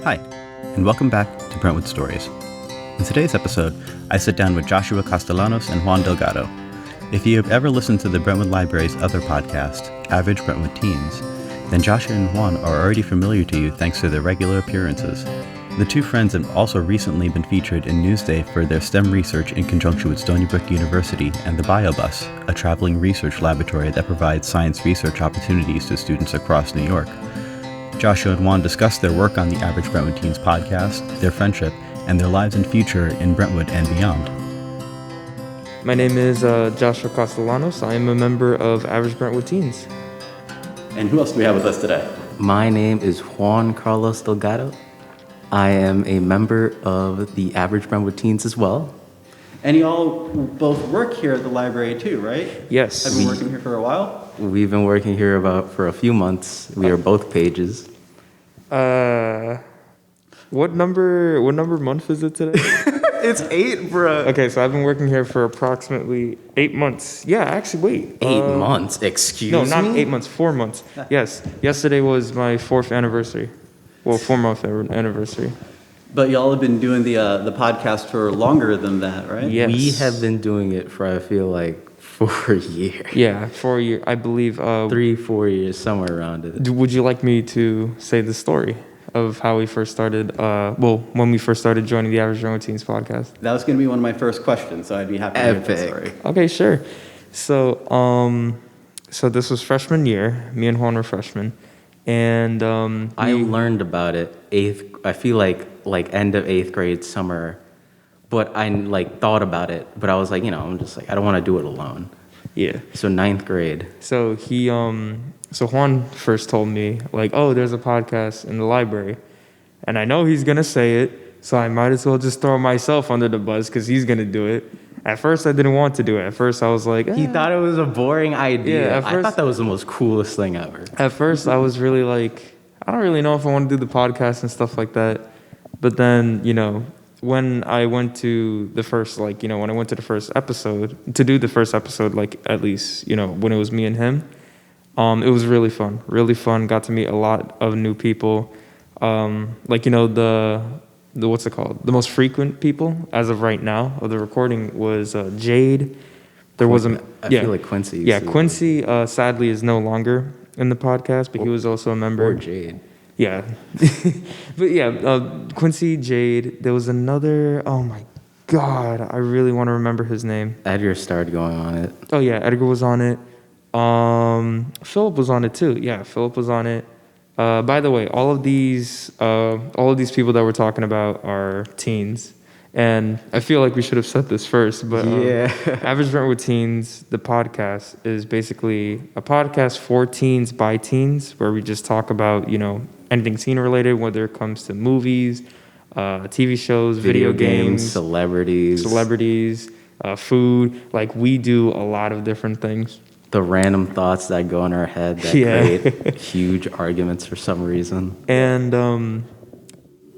Hi, and welcome back to Brentwood Stories. In today's episode, I sit down with Joshua Castellanos and Juan Delgado. If you have ever listened to the Brentwood Library's other podcast, Average Brentwood Teens, then Joshua and Juan are already familiar to you thanks to their regular appearances. The two friends have also recently been featured in Newsday for their STEM research in conjunction with Stony Brook University and the BioBus, a traveling research laboratory that provides science research opportunities to students across New York. Joshua and Juan discuss their work on the Average Brentwood Teens podcast, their friendship, and their lives and future in Brentwood and beyond. My name is Joshua Castellanos. I am a member of Average Brentwood Teens. And who else do we have with us today? My name is Juan Carlos Delgado. I am a member of the Average Brentwood Teens as well. And you all both work here at the library too, right? Yes. Have you been working here for a while? We've been working here for a few months. We are both pages. What number month is it today? It's 8, bro. Okay, so I've been working here for approximately 8 months. Yeah, actually, wait. 8 months? Excuse me? No, not 8 months, 4 months. Yes. Yesterday was my 4th anniversary. Well, 4-month anniversary. But y'all have been doing the podcast for longer than that, right? Yes. We have been doing it for, I feel like, 4 years. Yeah, 4 years. I believe. 3-4 years, somewhere around it. Would you like me to say the story of how we first started? When we first started joining the Average Brentwood Teens podcast. That was going to be one of my first questions, so I'd be happy to hear that story. Okay, sure. So, so this was freshman year. Me and Juan were freshmen, and I learned about it I feel like end of 8th grade, summer. But I thought about it, but I was like, I'm just like, I don't want to do it alone. Yeah. So 9th grade. So so Juan first told me oh, there's a podcast in the library, and I know he's gonna say it, so I might as well just throw myself under the bus because he's gonna do it. At first, I didn't want to do it. At first, I was like, He thought it was a boring idea. Yeah, I thought that was the most coolest thing ever. At first, I was really I don't really know if I want to do the podcast and stuff like that. But then, when I went to the first, when I went to the first episode, to do the first episode, at least, when it was me and him, it was really fun. Really fun. Got to meet a lot of new people. The what's it called? The most frequent people, as of right now, of the recording was Jade. There was I feel like Quincy. Yeah, Quincy, sadly, is no longer in the podcast, but he was also a member. Or Jade. Yeah. But yeah, Quincy, Jade. There was another, oh my God, I really want to remember his name. Edgar started going on it. Oh yeah, Edgar was on it. Philip was on it too. Yeah, Philip was on it. By the way, all of these people that we're talking about are teens. And I feel like we should have said this first, but Average Brentwood Teens, the podcast, is basically a podcast for teens by teens, where we just talk about, anything teen related, whether it comes to movies, TV shows, video games, celebrities, food. We do a lot of different things. The random thoughts that go in our head that create huge arguments for some reason. And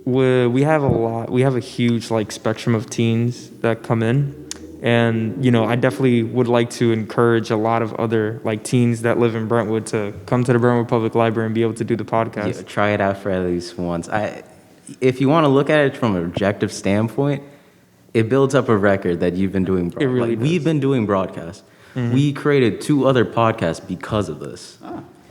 we have a huge spectrum of teens that come in, and I definitely would like to encourage a lot of other teens that live in Brentwood to come to the Brentwood Public Library and be able to do the podcast. Yeah, try it out for at least once. If you want to look at it from an objective standpoint, it builds up a record that you've been doing. It really does. We've been doing broadcasts. Mm-hmm. We created 2 other podcasts because of this.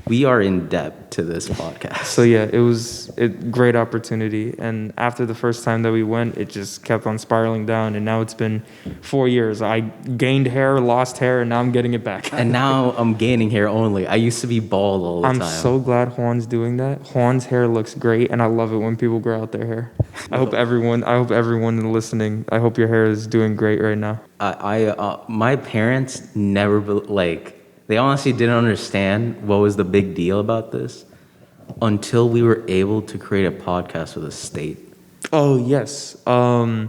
We are in debt to this podcast. So yeah, it was a great opportunity. And after the first time that we went, it just kept on spiraling down. And now it's been 4 years. I gained hair, lost hair, and now I'm getting it back. And now I'm gaining hair only. I used to be bald all the time. I'm so glad Juan's doing that. Juan's hair looks great, and I love it when people grow out their hair. I hope everyone listening, I hope your hair is doing great right now. My parents never, they honestly didn't understand what was the big deal about this until we were able to create a podcast with a state. Oh, yes. A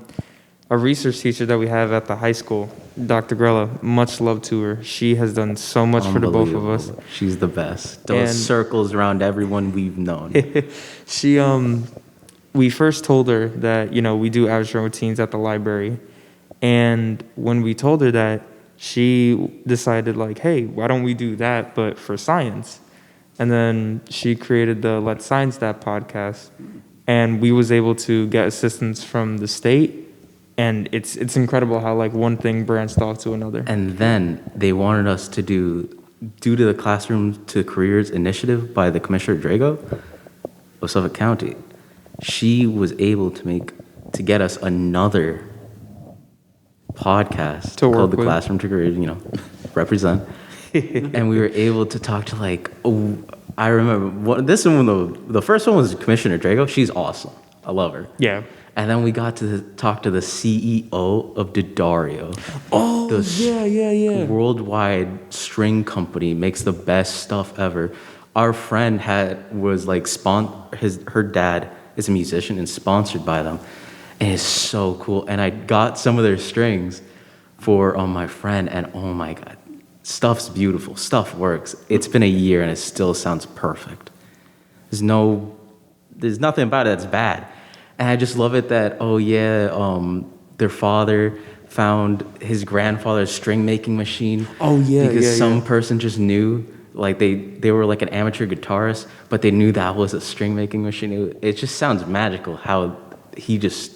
research teacher that we have at the high school, Dr. Grella, much love to her. She has done so much for the both of us. She's the best. Those circles around everyone we've known. We first told her that, we do Average Brentwood Teens at the library. And when we told her that, she decided hey, why don't we do that, but for science? And then she created the Let's Science That podcast. and we was able to get assistance from the state. And it's incredible how like one thing branched off to another. And then they wanted us to do, due to the Classroom to Careers initiative by the Commissioner Delgado of Suffolk County, she was able to get us another podcast To work called the with. Classroom to Careers, represent. And we were able to talk to I remember this one, the first one was Commissioner Delgado. She's awesome. I love her. Yeah. And then we got to talk to the CEO of Daddario. Oh, The yeah. worldwide string company, makes the best stuff ever. Our friend was like her dad is a musician and sponsored by them, and it's so cool. And I got some of their strings for my friend, and oh my god, stuff's beautiful. Stuff works. It's been a year and it still sounds perfect. There's nothing about it that's bad. And I just love it that, their father found his grandfather's string making machine. Oh, yeah, because yeah, some yeah. person just knew, like they were like an amateur guitarist, but they knew that was a string making machine. It just sounds magical how he just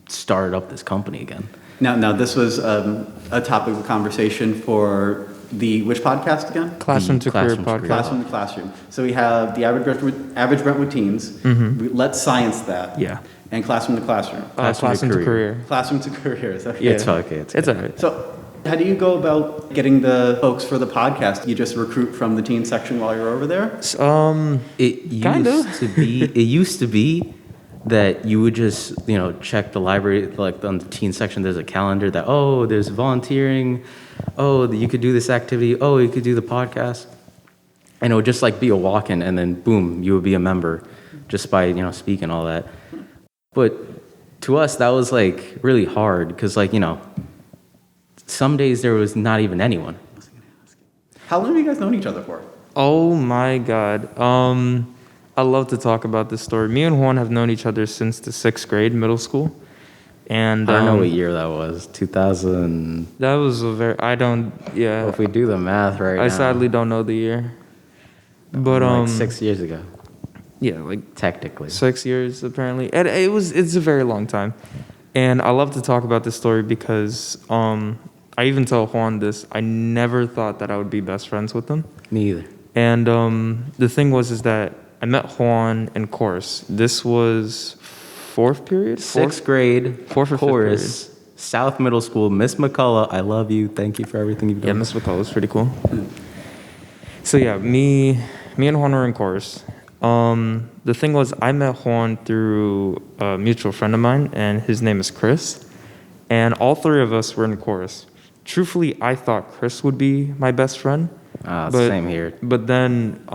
started up this company again. Now this was a topic of conversation for which podcast again? Classroom to Career Classroom to Career. podcast. Classroom to Classroom. So we have the average Brentwood Teens. Let's science that. Yeah. And Classroom to Classroom. Classroom to Career. Classroom to Careers. Okay. Yeah. It's okay. It's all right. So how do you go about getting the folks for the podcast? You just recruit from the teen section while you're over there? It used to be that you would just, check the library, like on the teen section, there's a calendar that, there's volunteering, you could do this activity, you could do the podcast. And it would just like be a walk-in, and then boom, you would be a member just by, speaking all that. But to us, that was like really hard because some days there was not even anyone. How long have you guys known each other for? Oh my God. I love to talk about this story. Me and Juan have known each other since the 6th grade, middle school. And I don't know what year that was, 2000. that was yeah. If we do the math right now. I sadly don't know the year. But like 6 years ago, yeah, like technically. 6 years apparently. And it's a very long time. And I love to talk about this story because I even tell Juan this. I never thought that I would be best friends with him. Me either. And the thing is that I met Juan in chorus. This was 4th period? 6th grade, 4th or 5th chorus, South Middle School. Miss McCullough, I love you. Thank you for everything you've done. Yeah, Miss McCall was pretty cool. So yeah, me and Juan were in chorus. The thing was, I met Juan through a mutual friend of mine, and his name is Chris. And all 3 of us were in chorus. Truthfully, I thought Chris would be my best friend. Same here. But then,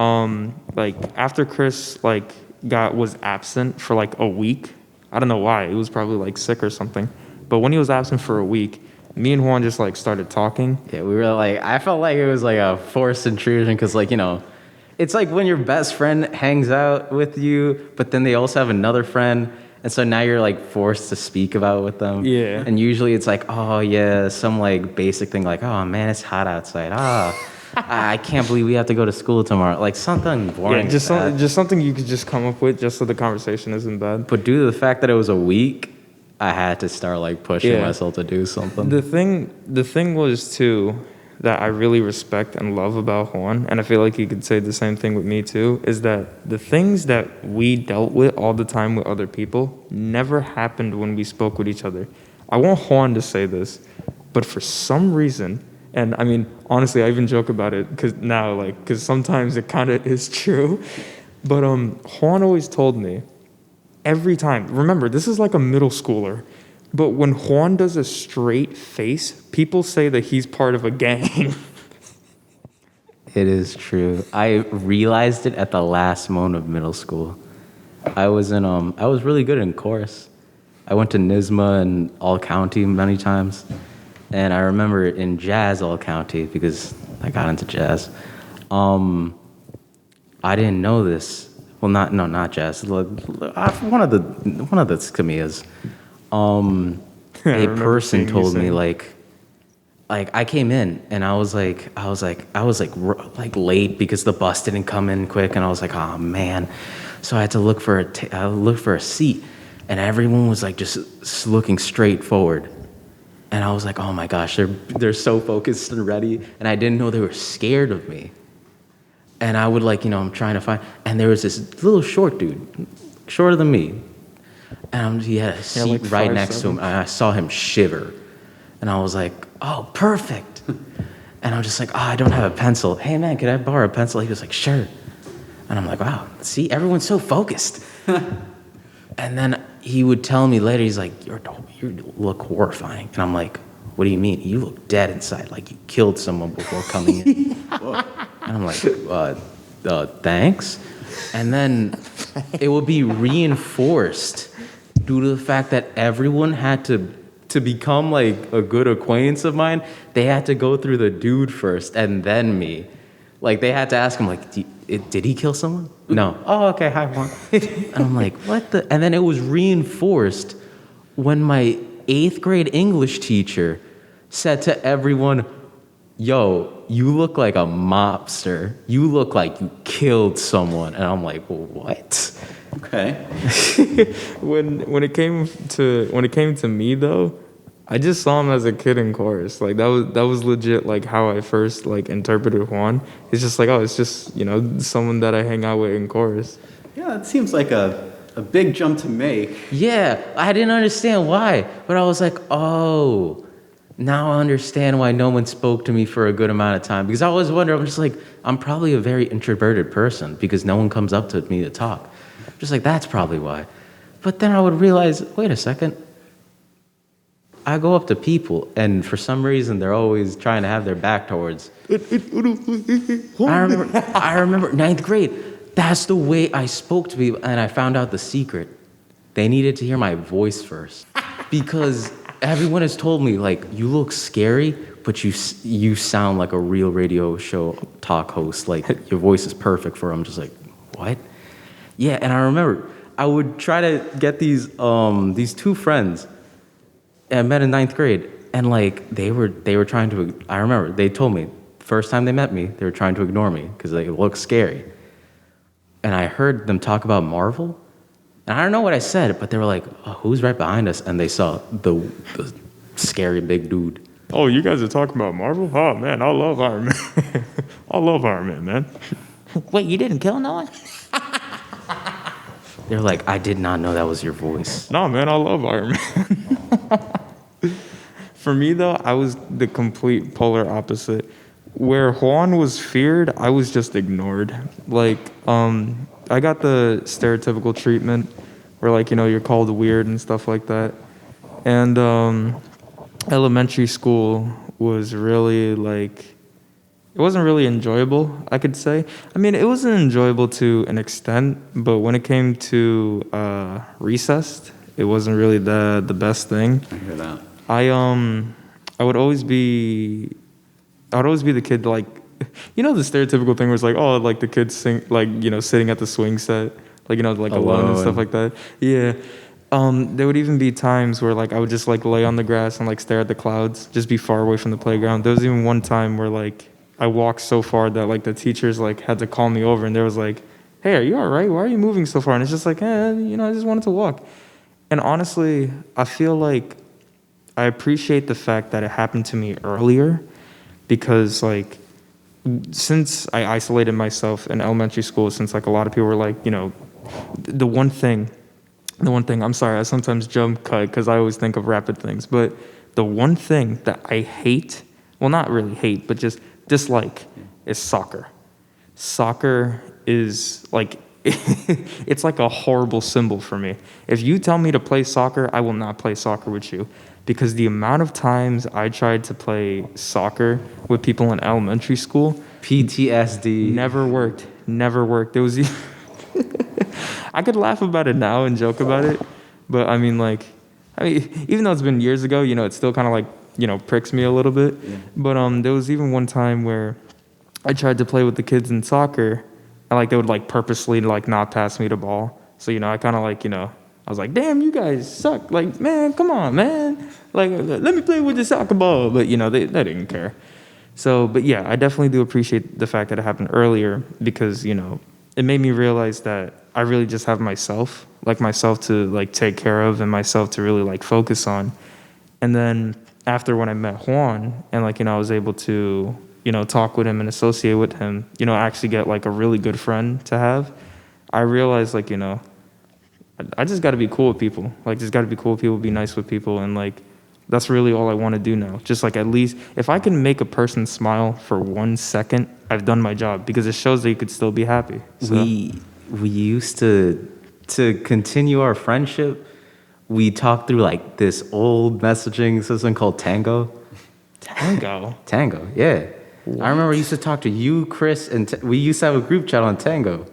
after Chris was absent for like a week, I don't know why. He was probably like sick or something. But when he was absent for a week, me and Juan just like started talking. Yeah, we were like, I felt like it was like a forced intrusion because it's like when your best friend hangs out with you, but then they also have another friend. And so now you're like forced to speak about it with them. Yeah. And usually it's like, some like basic thing like, oh man, it's hot outside. I can't believe we have to go to school tomorrow. Like something boring. Yeah, just something you could just come up with just so the conversation isn't bad. But due to the fact that it was a week, I had to start like pushing Yeah. myself to do something. The thing was too that I really respect and love about Juan, and I feel like he could say the same thing with me too, is that the things that we dealt with all the time with other people never happened when we spoke with each other. I want Juan to say this, but for some reason, and I mean, honestly, I even joke about it because sometimes it kind of is true, but Juan always told me every time, remember, this is like a middle schooler, but when Juan does a straight face, people say that he's part of a gang. It is true. I realized it at the last moment of middle school. I was really good in chorus. I went to NYSMA and All County many times. And I remember in jazz All County, because I got into jazz, I didn't know this. Well, not jazz. One of the Scamias. A person told me like I came in and I was late because the bus didn't come in quick, and I was like, oh man. So I had to look for a seat, and everyone was like just looking straight forward. And I was like, oh my gosh, they're so focused and ready, and I didn't know they were scared of me. And I would I'm trying to find, and there was this little short dude, shorter than me, and he had a seat right next to him, and I saw him shiver, and I was like, oh, perfect. And I'm just like, oh, I don't have a pencil. Hey man, could I borrow a pencil? He was like, sure. And I'm like, wow, see, everyone's so focused. And then he would tell me later, he's like, you look horrifying. And I'm like, what do you mean? You look dead inside, like you killed someone before coming in. And I'm like, thanks. And then it would be reinforced due to the fact that everyone had to become like a good acquaintance of mine. They had to go through the dude first and then me. Like they had to ask him, like, did he kill someone? No. Oh, okay. Hi, Juan. And I'm like, what the? And then it was reinforced when my 8th grade English teacher said to everyone, yo, you look like a mobster. You look like you killed someone. And I'm like, well, what? Okay. When it came to me though, I just saw him as a kid in chorus. Like that was legit like how I first like interpreted Juan. It's just like, oh, it's just, someone that I hang out with in chorus. Yeah, it seems like a big jump to make. Yeah, I didn't understand why, but I was like, oh, now I understand why no one spoke to me for a good amount of time. Because I always wonder, I'm just like, I'm probably a very introverted person because no one comes up to me to talk. I'm just like, that's probably why. But then I would realize, wait a second. I go up to people, and for some reason, they're always trying to have their back towards. I remember 9th grade. That's the way I spoke to people, and I found out the secret. They needed to hear my voice first, because everyone has told me, like, you look scary, but you sound like a real radio show talk host. Like, your voice is perfect for it. I'm just like, what? Yeah, and I remember I would try to get these 2 friends I met in 9th grade, and like they were trying to. I remember they told me first time they met me, they were trying to ignore me because they looked scary. And I heard them talk about Marvel, and I don't know what I said, but they were like, oh, "Who's right behind us?" And they saw the scary big dude. Oh, you guys are talking about Marvel? Oh man, I love Iron Man. I love Iron Man, man. Wait, you didn't kill no one? They're like, I did not know that was your voice. No, man, I love Iron Man. For me, though, I was the complete polar opposite. Where Juan was feared, I was just ignored. Like, I got the stereotypical treatment where, like, you're called weird and stuff like that. And elementary school was really, like, it wasn't really enjoyable, I could say. I mean, it wasn't enjoyable to an extent, but when it came to recess, it wasn't really the best thing. I hear that. I would always be the kid, like, the stereotypical thing was like, oh, like the kids sing, like, sitting at the swing set, like, like alone and stuff like that. Yeah. There would even be times where, like, I would just, like, lay on the grass and, like, stare at the clouds, just be far away from the playground. There was even one time where, like, I walked so far that, like, the teachers, like, had to call me over, and there was like, hey, are you all right? Why are you moving so far? And it's just like, I just wanted to walk. And honestly, I feel like I appreciate the fact that it happened to me earlier because, like, since I isolated myself in elementary school, since, like, a lot of people were like, the one thing, I'm sorry, I sometimes jump cut because I always think of rapid things, but the one thing that I hate, well, not really hate, but just dislike is soccer. Soccer is like, it's like a horrible symbol for me. If you tell me to play soccer, I will not play soccer with you because the amount of times I tried to play soccer with people in elementary school, PTSD. Never worked. It was, I could laugh about it now and joke about it, but I mean, even though it's been years ago, it still kind of like, pricks me a little bit. Yeah. But there was even one time where I tried to play with the kids in soccer, and like they would like purposely like not pass me the ball. So I kind of like I was like, damn, you guys suck. Like, man, come on, man. Like, let me play with the soccer ball. But they didn't care. So, but yeah, I definitely do appreciate the fact that it happened earlier because it made me realize that I really just have myself to like take care of and myself to really like focus on. And then after when I met Juan and like, I was able to, talk with him and associate with him, actually get like a really good friend to have, I realized like, I just got to be cool with people. Like, just got to be cool with people, be nice with people. And like, that's really all I want to do now. Just like, at least if I can make a person smile for 1 second, I've done my job, because it shows that you could still be happy. So. We used to continue our friendship. We talked through like this old messaging system called Tango. Tango, yeah. What? I remember I used to talk to you, Chris, and we used to have a group chat on Tango.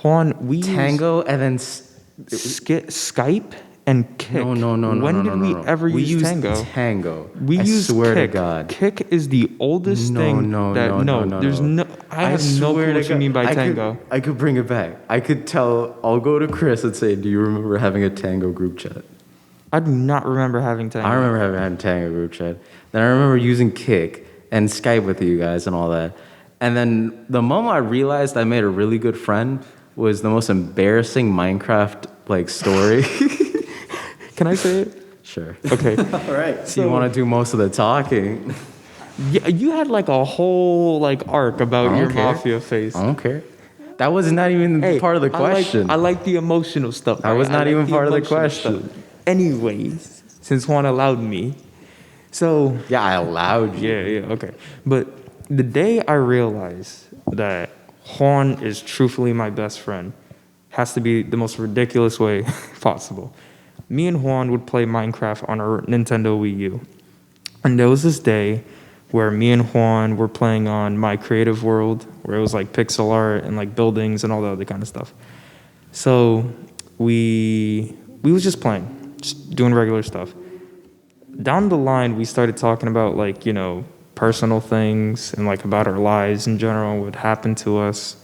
Juan, we Tango used and then Skype and Kick. No. When did we ever use Tango? Tango. We used swear Kick. to God. Kick is the oldest thing. There's no. I have no clue what you mean by Tango. I could bring it back. I could tell. I'll go to Chris and say, "Do you remember having a Tango group chat?" I do not remember having Tango. I remember having a Tango group chat. Then I remember using Kick and Skype with you guys and all that. And then the moment I realized I made a really good friend was the most embarrassing Minecraft like story. Can I say it? Sure. Okay. All right. So you want to do most of the talking? Yeah, you had like a whole like arc about your mafia face. I don't care. That was not even part of the question. I like the emotional stuff. That was not even part of the question. Stuff. Anyways, since Juan allowed me, so yeah, I allowed you. Yeah, okay. But the day I realized that Juan is truthfully my best friend has to be the most ridiculous way possible. Me and Juan would play Minecraft on our Nintendo Wii U. And there was this day where me and Juan were playing on My Creative World, where it was like pixel art and like buildings and all the other kind of stuff. So we was just playing, just doing regular stuff. Down the line, we started talking about like, personal things and like about our lives in general and what happened to us.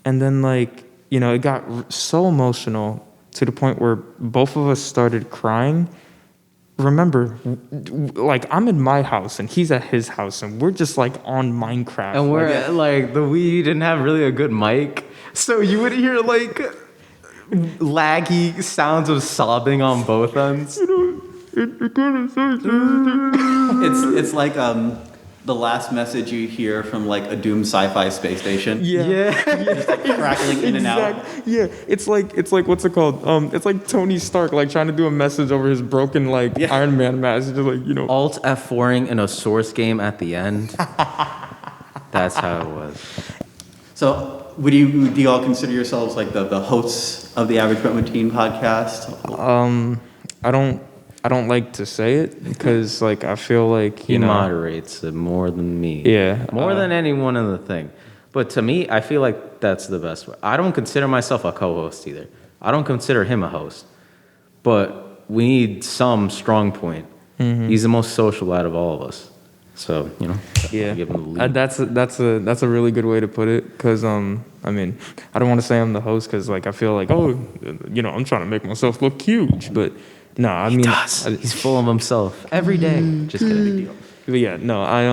And then like, it got so emotional to the point where both of us started crying. Remember, like, I'm in my house and he's at his house and we're just like on Minecraft. And we're like the Wii didn't have really a good mic, so you would hear like laggy sounds of sobbing on both ends. It's like the last message you hear from like a doomed sci-fi space station. Yeah. Just like crackling in and out. Yeah, it's like what's it called? It's like Tony Stark like trying to do a message over his broken like Iron Man mask. Just like Alt F4ing in a Source game at the end. That's how it was. So, do you all consider yourselves like the hosts of the Average Brentwood Teen podcast? I don't like to say it because like I feel like he moderates it more than me. Yeah, more than anyone in the thing. But to me, I feel like that's the best way. I don't consider myself a co-host either. I don't consider him a host. But we need some strong point. Mm-hmm. He's the most social out of all of us. So yeah, give him the lead. That's a really good way to put it. Because I mean, I don't want to say I'm the host because like I feel like I'm trying to make myself look huge, but. No, I mean, he's full of himself every day. Just kidding, big deal. But yeah, no, I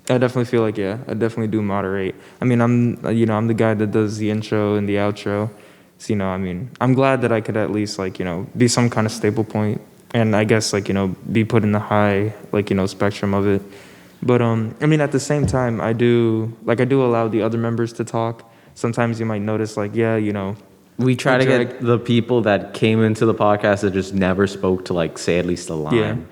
definitely feel like I definitely do moderate. I mean, I'm the guy that does the intro and the outro. So I mean, I'm glad that I could at least like be some kind of staple point, and I guess like be put in the high like spectrum of it. But I mean, at the same time, I do allow the other members to talk. Sometimes you might notice like we try to get the people that came into the podcast that just never spoke to like say at least a line.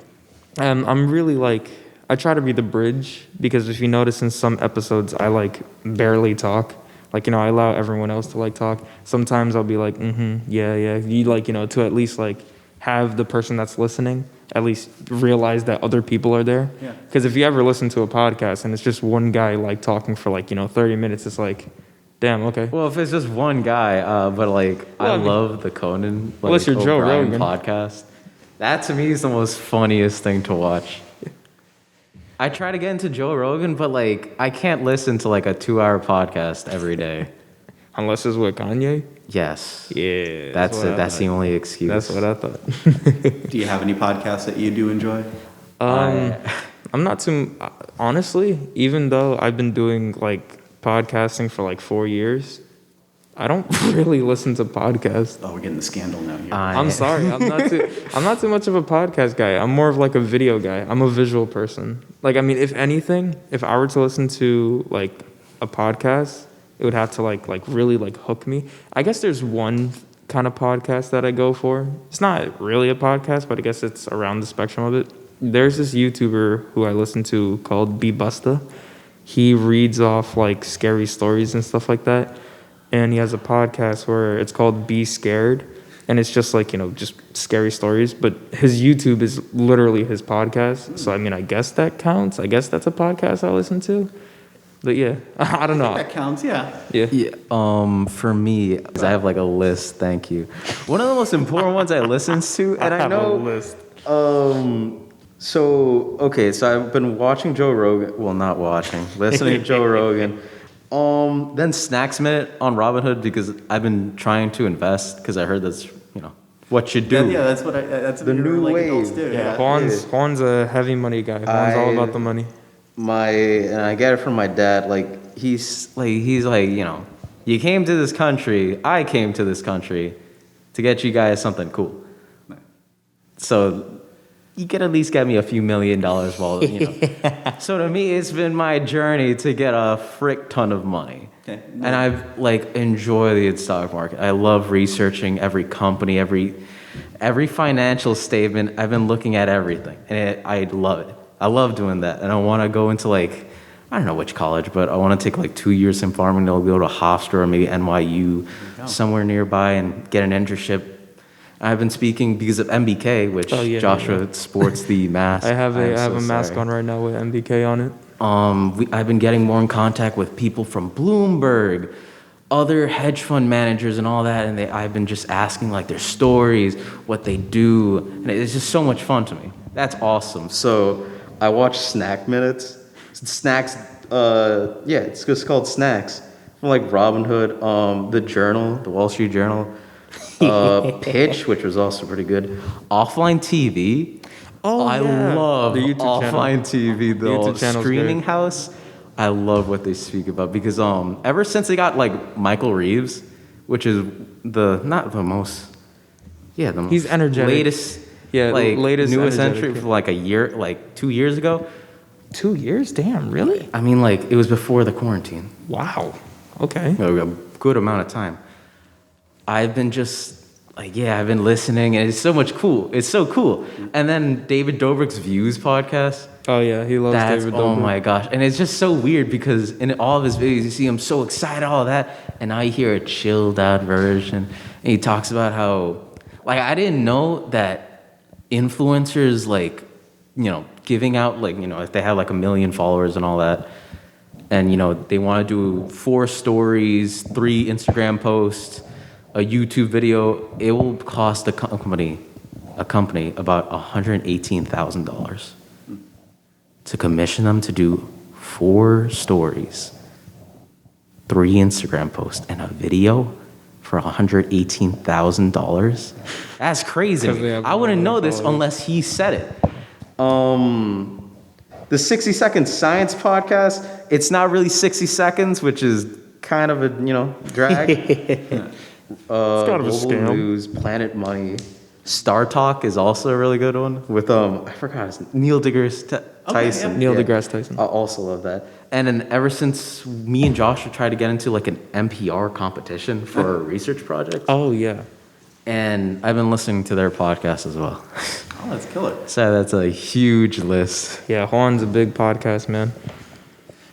Yeah. I'm really like I try to be the bridge because if you notice in some episodes I like barely talk. Like I allow everyone else to like talk. Sometimes I'll be like, yeah. You like to at least like have the person that's listening at least realize that other people are there. Yeah. Because if you ever listen to a podcast and it's just one guy like talking for like 30 minutes, it's like. Damn, okay. Well, if it's just one guy, but like I love the Conan unless you're Joe Rogan podcast. That to me is the most funniest thing to watch. I try to get into Joe Rogan, but like I can't listen to like a 2-hour podcast every day. Unless it's with Kanye? Yes. Yeah. That's it. That's the only excuse. That's what I thought. Do you have any podcasts that you do enjoy? I'm not too honestly, even though I've been doing like podcasting for like 4 years. I don't really listen to podcasts. Oh, we're getting the scandal now here. I'm sorry. I'm not too much of a podcast guy. I'm more of like a video guy. I'm a visual person. Like, I mean, if anything, if I were to listen to like a podcast, it would have to like really like hook me. I guess there's one kind of podcast that I go for. It's not really a podcast, but I guess it's around the spectrum of it. There's this YouTuber who I listen to called BioBus. He reads off like scary stories and stuff like that. And he has a podcast where it's called Be Scared. And it's just like, just scary stories. But his YouTube is literally his podcast. So, I mean, I guess that counts. I guess that's a podcast I listen to. But yeah, I don't know. That counts, yeah. Yeah. For me, 'cause I have like a list. Thank you. One of the most important ones I listen to, and I know. A list. So I've been watching Joe Rogan. Well, not watching, listening to Joe Rogan. Then Snacks Minute on Robinhood because I've been trying to invest because I heard that's what you do. Yeah, that's what that's the new like wave. adults do. Yeah, Juan's a heavy money guy. Juan's all about the money. And I get it from my dad. Like he's like you came to this country. I came to this country to get you guys something cool. So you could at least get me a few $1 million while So to me, it's been my journey to get a frick ton of money. Okay. And I've enjoy the stock market. I love researching every company, every financial statement. I've been looking at everything, and I love it. I love doing that, and I want to go into I don't know which college, but I want to take 2 years in farming. I'll go to Hofstra or maybe NYU, somewhere nearby, and get an internship. I've been speaking because of MBK, which Joshua sports the mask. I have a mask on right now with MBK on it. I've been getting more in contact with people from Bloomberg, other hedge fund managers and all that, and I've been just asking their stories, what they do, and it's just so much fun to me. That's awesome. So I watch Snack Minutes. Snacks, it's just called Snacks. From Robinhood, the Journal, the Wall Street Journal. Pitch, which was also pretty good. Offline TV. I love the YouTube offline TV, the streaming house. I love what they speak about because ever since they got Michael Reeves, which is he's energetic. Latest newest entry for a year, 2 years ago. 2 years? Damn, really? I mean, it was before the quarantine. Wow. Okay. A good amount of time. I've been just I've been listening, and it's so much cool. It's so cool. And then David Dobrik's Views podcast. Oh yeah, he loves David Dobrik. Oh my gosh, and it's just so weird because in all of his videos, you see him so excited, all that, and now you hear a chilled out version, and he talks about how I didn't know that influencers giving out if they have 1 million followers and all that, and they want to do 4 stories, 3 Instagram posts, a YouTube video, it will cost a company about $118,000 to commission them to do 4 stories, 3 Instagram posts, and a video for $118,000. That's crazy. I wouldn't know this unless he said it. The 60 Second Science podcast, it's not really 60 seconds, which is kind of a drag. It's kind of a scam. News, Planet Money, Star Talk is also a really good one with I forgot his Neil deGrasse Tyson. Okay, Neil deGrasse Tyson. I also love that. And then ever since me and Joshua tried to get into an NPR competition for a research project. Oh yeah. And I've been listening to their podcast as well. Oh, that's killer. So that's a huge list. Yeah, Juan's a big podcast man.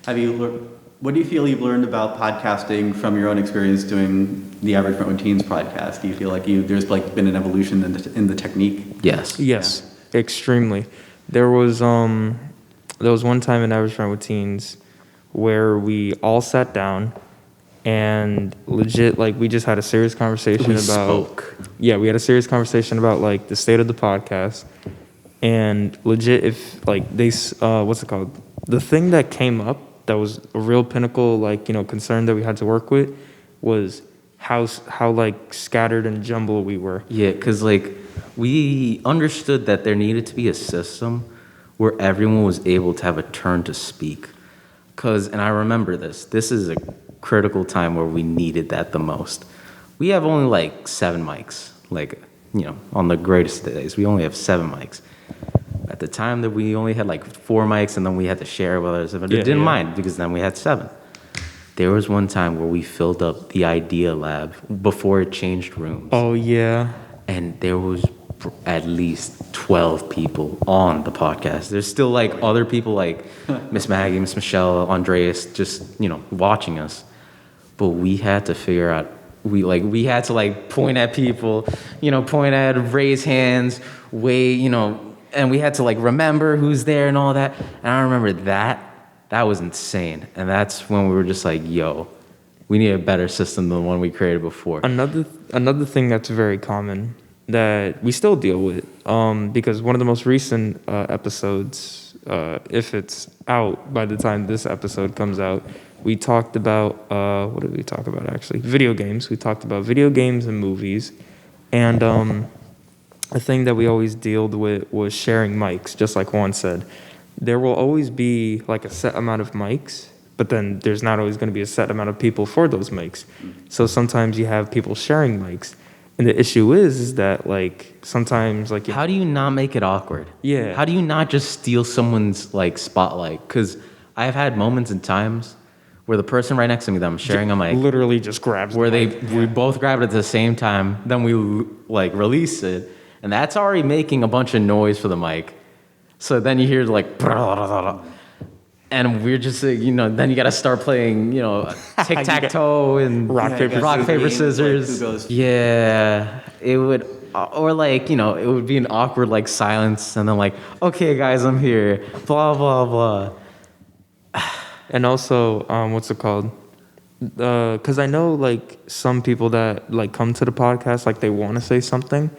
What do you feel you've learned about podcasting from your own experience doing the Average Brentwood Teens podcast? Do you feel there's been an evolution in the technique? Yes. Yes, yeah. Extremely. There was one time in Average Brentwood Teens where we all sat down and legit we just had a serious conversation we about spoke. Yeah, we had a serious conversation about the state of the podcast, and legit if they what's it called? The thing that came up that was a real pinnacle concern that we had to work with was how scattered and jumbled we were. Yeah, because we understood that there needed to be a system where everyone was able to have a turn to speak. and I remember this. This is a critical time where we needed that the most. We have only like 7 mics. Like, on the greatest days, we only have 7 mics. At the time that we only had like 4 mics, and then we had to share with others. But didn't mind, because then we had 7. There was one time where we filled up the Idea Lab before it changed rooms. Oh, yeah. And there was at least 12 people on the podcast. There's still like other people like Miss Maggie, Miss Michelle, Andreas, just, watching us. But we had to figure out, we had to like point at people, point at, raise hands, wait, and we had to like remember who's there and all that. And I remember that was insane. And that's when we were just like, yo, we need a better system than the one we created before. Another thing that's very common that we still deal with, because one of the most recent episodes, if it's out by the time this episode comes out, we talked about, what did we talk about actually? Video games. We talked about video games and movies. And a thing that we always dealt with was sharing mics, just like Juan said. There will always be like a set amount of mics, but then there's not always going to be a set amount of people for those mics. So sometimes you have people sharing mics. And the issue is that like sometimes like how do you not make it awkward? Yeah. How do you not just steal someone's like spotlight? Because I've had moments and times where the person right next to me that I'm sharing a mic literally just grabs where the mic. we both grab it at the same time, then we like release it, and that's already making a bunch of noise for the mic. So then you hear like, and we're just, then you got to start playing, tic-tac-toe and rock, paper, scissors. Like, yeah, it would, or like, it would be an awkward like silence, and then like, okay guys, I'm here, blah, blah, blah. And also, what's it called? Because I know like some people that like come to the podcast, like they want to say something,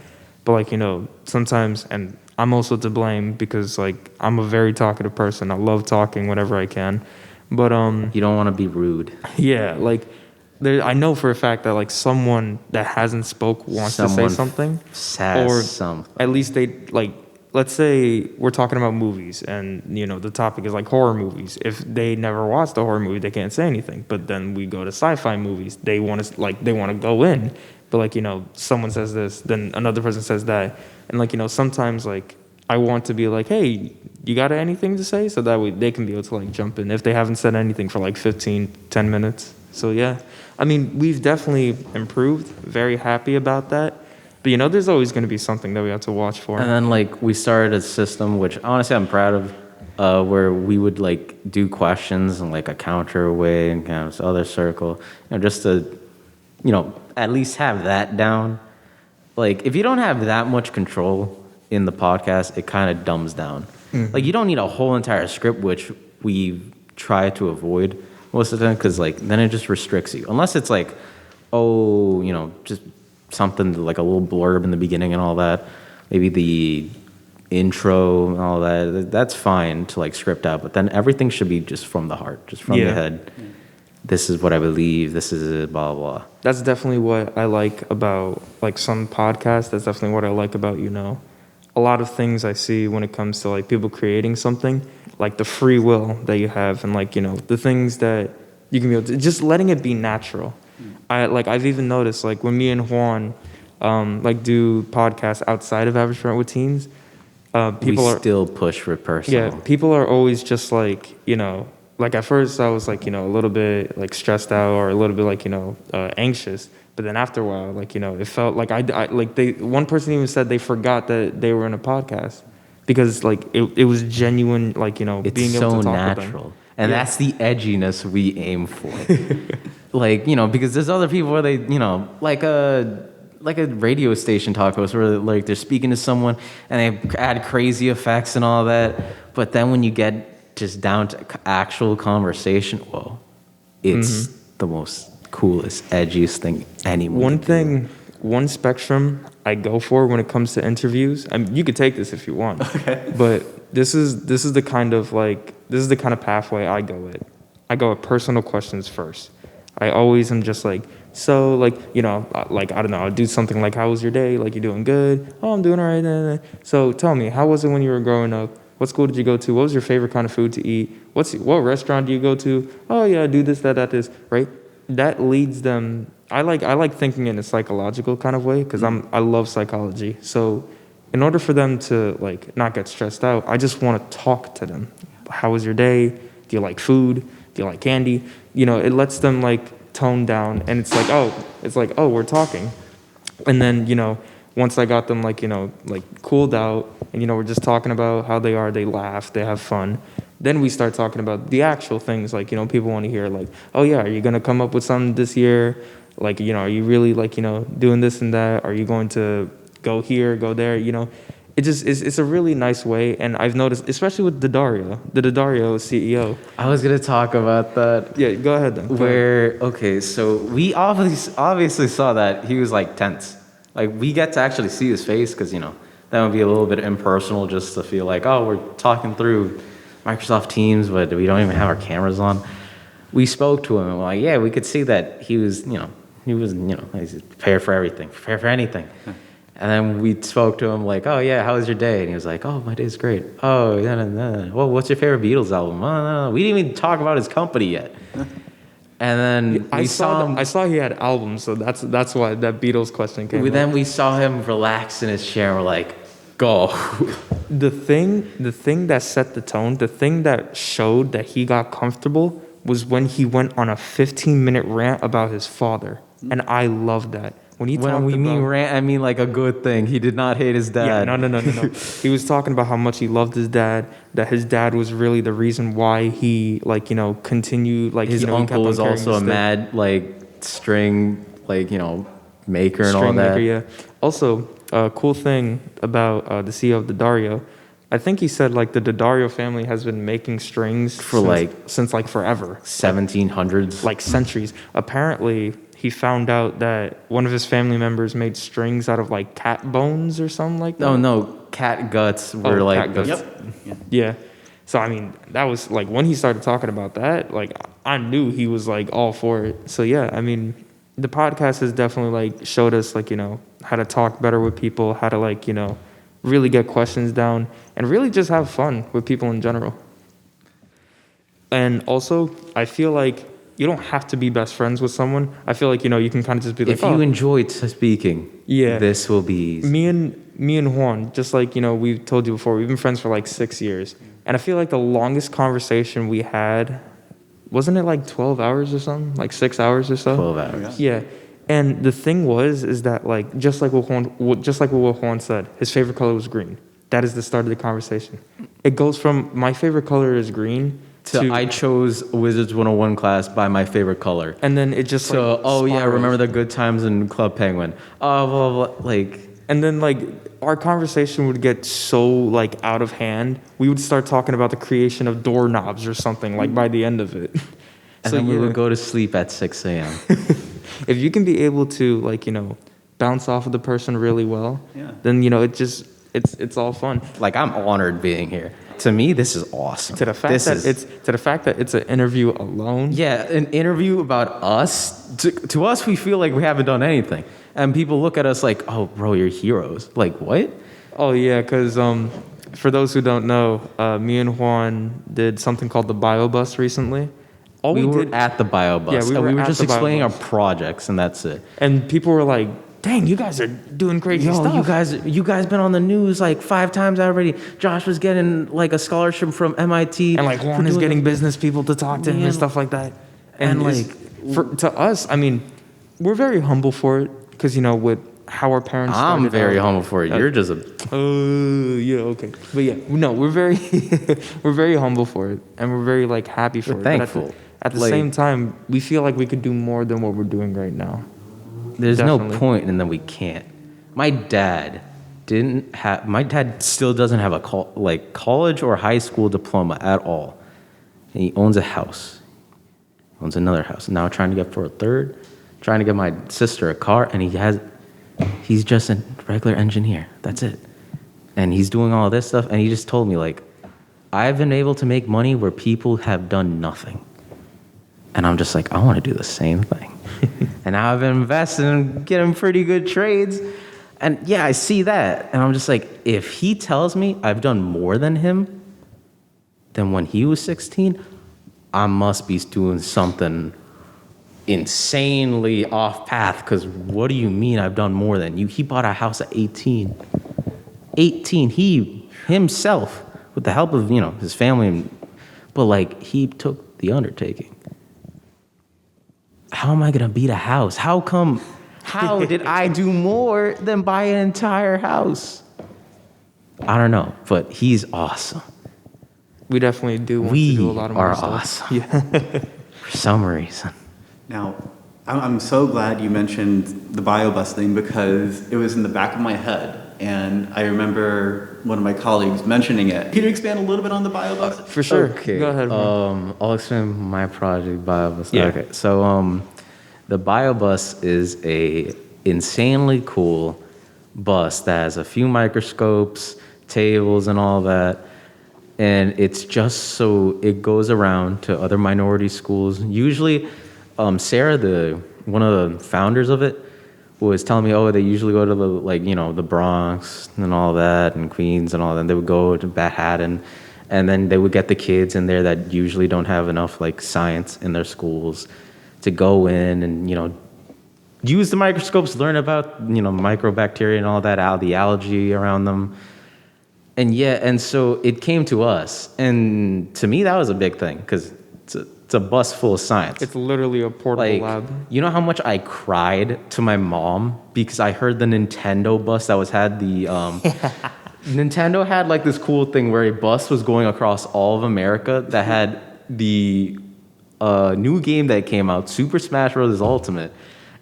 but like, sometimes, and I'm also to blame because like I'm a very talkative person. I love talking whenever I can, but you don't want to be rude. Yeah, like I know for a fact that like someone that hasn't spoke wants to say something, or something. At least they like. Let's say we're talking about movies, and the topic is like horror movies. If they never watched a horror movie, they can't say anything. But then we go to sci-fi movies. They want to go in, but like someone says this, then another person says that, and like sometimes like I want to be like, hey, you got anything to say? So that way they can be able to like jump in if they haven't said anything for like 10 minutes. So yeah, I mean we've definitely improved. Very happy about that. But there's always going to be something that we have to watch for. And then like we started a system, which honestly I'm proud of, where we would like do questions and like a counter away and kind of this other circle, just to, at least have that down. Like if you don't have that much control in the podcast, it kind of dumbs down. Mm-hmm. Like you don't need a whole entire script, which we try to avoid most of the time, because like then it just restricts you. Unless it's like, just something like a little blurb in the beginning and all that, maybe the intro and all that, that's fine to like script out, but then everything should be just from the heart, just from the head. This is what I believe, this is it, blah, blah. That's definitely what I like about like some podcasts. That's definitely what I like about, a lot of things I see when it comes to like people creating something, like the free will that you have, and like, the things that you can be able to, just letting it be natural. I've even noticed like when me and Juan do podcasts outside of Average Brentwood Teens, people are still push for personal. Yeah, people are always just like like at first I was like a little bit like stressed out or a little bit like anxious, but then after a while like it felt like I like one person even said they forgot that they were in a podcast because like it was genuine, like it's being so able to talk natural. with them. And that's the edginess we aim for. Like, because there's other people where they, like a radio station talk host where like they're speaking to someone and they add crazy effects and all that. But then when you get just down to actual conversation, whoa, it's the most coolest, edgiest thing anyone can do. One spectrum I go for when it comes to interviews. I mean, you could take this if you want. Okay. But this is the kind of pathway I go with. I go with personal questions first. I always am just like, so like, like, I don't know, I'll do something like, how was your day? Like, you doing good? Oh, I'm doing all right. So tell me, how was it when you were growing up? what school did you go to? What was your favorite kind of food to eat? What restaurant do you go to? Oh yeah, do this, that, right? That leads them. I like thinking in a psychological kind of way because I love psychology. So in order for them to like not get stressed out, I just want to talk to them. How was your day? Do you like food? Do you like candy? You know, it lets them like tone down, and it's like, oh, we're talking. And then, you know, once I got them like, you know, like cooled out and, you know, we're just talking about how they are, they laugh, they have fun. Then we start talking about the actual things, like, you know, people want to hear like, oh yeah, are you going to come up with something this year? Like, you know, are you really like, you know, doing this and that? Are you going to go here, go there? You know, it's a really nice way. And I've noticed, especially with the Daddario CEO. I was gonna talk about that. Yeah, go ahead then. Okay, so we obviously saw that he was like tense. Like we get to actually see his face because, you know, that would be a little bit impersonal just to feel like, oh, we're talking through Microsoft Teams, but we don't even have our cameras on. We spoke to him and we're like, yeah, we could see that he was, he's prepared for everything, prepared for anything. And then we spoke to him like, oh yeah, how was your day? And he was like, oh, my day's great. Oh, yeah. Well, what's your favorite Beatles album? Oh, no. We didn't even talk about his company yet. And then I saw he had albums, so that's why that Beatles question came up. Then we saw him relax in his chair and we're like, go. The thing that set the tone, the thing that showed that he got comfortable was when he went on a 15-minute rant about his father. And I loved that. When we mean rant, I mean like a good thing. He did not hate his dad. Yeah, no. He was talking about how much he loved his dad, that his dad was really the reason why he, like, you know, continued, like, his you know, uncle was also a mad, like, string, like, you know, maker and all that. Yeah. Also, a cool thing about the CEO of Daddario, I think he said, like, the Daddario family has been making strings since forever. 1700s. Like centuries. Apparently, he found out that one of his family members made strings out of like cat bones or something like that. No, cat guts were like... Cat guts. Yep. Yeah. So, I mean, that was like when he started talking about that, like I knew he was like all for it. So, yeah, I mean, the podcast has definitely like showed us like, you know, how to talk better with people, how to like, you know, really get questions down and really just have fun with people in general. And also, I feel like you don't have to be best friends with someone. I feel like, you know, you can kind of just be like, if you enjoyed speaking, yeah, this will be easy. Me and Juan, just like, you know, we've told you before, we've been friends for like 6 years. And I feel like the longest conversation we had, wasn't it like 12 hours or something? Like 6 hours or so? 12 hours. Yeah. And the thing is that like, just like what Juan said, his favorite color was green. That is the start of the conversation. It goes from my favorite color is green to I chose Wizards 101 class by my favorite color. And then it just remember the good times in Club Penguin. Oh, blah, blah, like. And then like our conversation would get so like out of hand. We would start talking about the creation of doorknobs or something like by the end of it. And then we would go to sleep at 6 a.m. If you can be able to like, you know, bounce off of the person really well, then, you know, it's all fun. Like I'm honored being here. To me, this is awesome. To the fact that it's an interview alone. Yeah, an interview about us. To us, we feel like we haven't done anything, and people look at us like, "Oh, bro, you're heroes." Like what? Oh yeah, because for those who don't know, me and Juan did something called the BioBus recently. We were at the BioBus. Yeah, we were just explaining our projects, and that's it. And people were like, dang, you guys are doing crazy stuff. You guys been on the news like 5 times already. Josh was getting like a scholarship from MIT. And like Juan is getting business people to talk to him and stuff like that. And like, to us, I mean, we're very humble for it because, you know, with how our parents started. I'm very humble for it. You're just a... yeah, okay. But yeah, no, we're very humble for it. And we're very like happy for it. Thankful. But at the same time, we feel like we could do more than what we're doing right now. There's no point, and then we can't. My dad still doesn't have a college or high school diploma at all. And he owns a house. Owns another house. Now trying to get for a third, trying to get my sister a car, and he's just a regular engineer. That's it. And he's doing all this stuff, and he just told me, like, I've been able to make money where people have done nothing. And I'm just like, I want to do the same thing. And now I've been investing and getting pretty good trades. And yeah, I see that. And I'm just like, if he tells me I've done more than him, then when he was 16, I must be doing something insanely off path, because what do you mean I've done more than you? He bought a house at 18. 18, he himself, with the help of, his family, but like, he took the undertaking. How am I gonna beat a house? How did I do more than buy an entire house? I don't know, but he's awesome. We definitely do want to do a lot of more stuff. Awesome. Yeah. For some reason. Now, I'm so glad you mentioned the BioBus thing, because it was in the back of my head, and I remember one of my colleagues mentioning it. Can you expand a little bit on the BioBus? For sure. Okay. Go ahead. I'll explain my project, BioBus. Yeah. Okay. So, the BioBus is a insanely cool bus that has a few microscopes, tables, and all that. And it's just so it goes around to other minority schools. Usually, Sarah, one of the founders of it, was telling me, they usually go to the Bronx and all that, and Queens and all that. And they would go to Manhattan, and then they would get the kids in there that usually don't have enough science in their schools to go in and use the microscopes, learn about microbacteria and all that, the algae around them. And so it came to us, and to me that was a big thing, because it's a bus full of science. It's literally a portable lab. You know how much I cried to my mom because I heard the Nintendo bus that had the Nintendo had this cool thing where a bus was going across all of America that had the new game that came out, Super Smash Bros. Ultimate.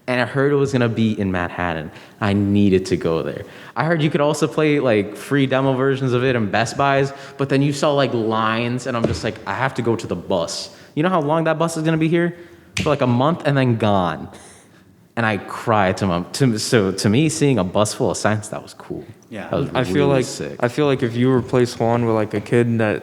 And I heard it was going to be in Manhattan. I needed to go there. I heard you could also play free demo versions of it in Best Buys, but then you saw lines, and I'm just I have to go to the bus. You know how long that bus is going to be here? For a month and then gone. And I cried to mom. So to me, seeing a bus full of science, that was cool. Yeah. That was I feel really like sick. I feel like if you replace Juan with a kid that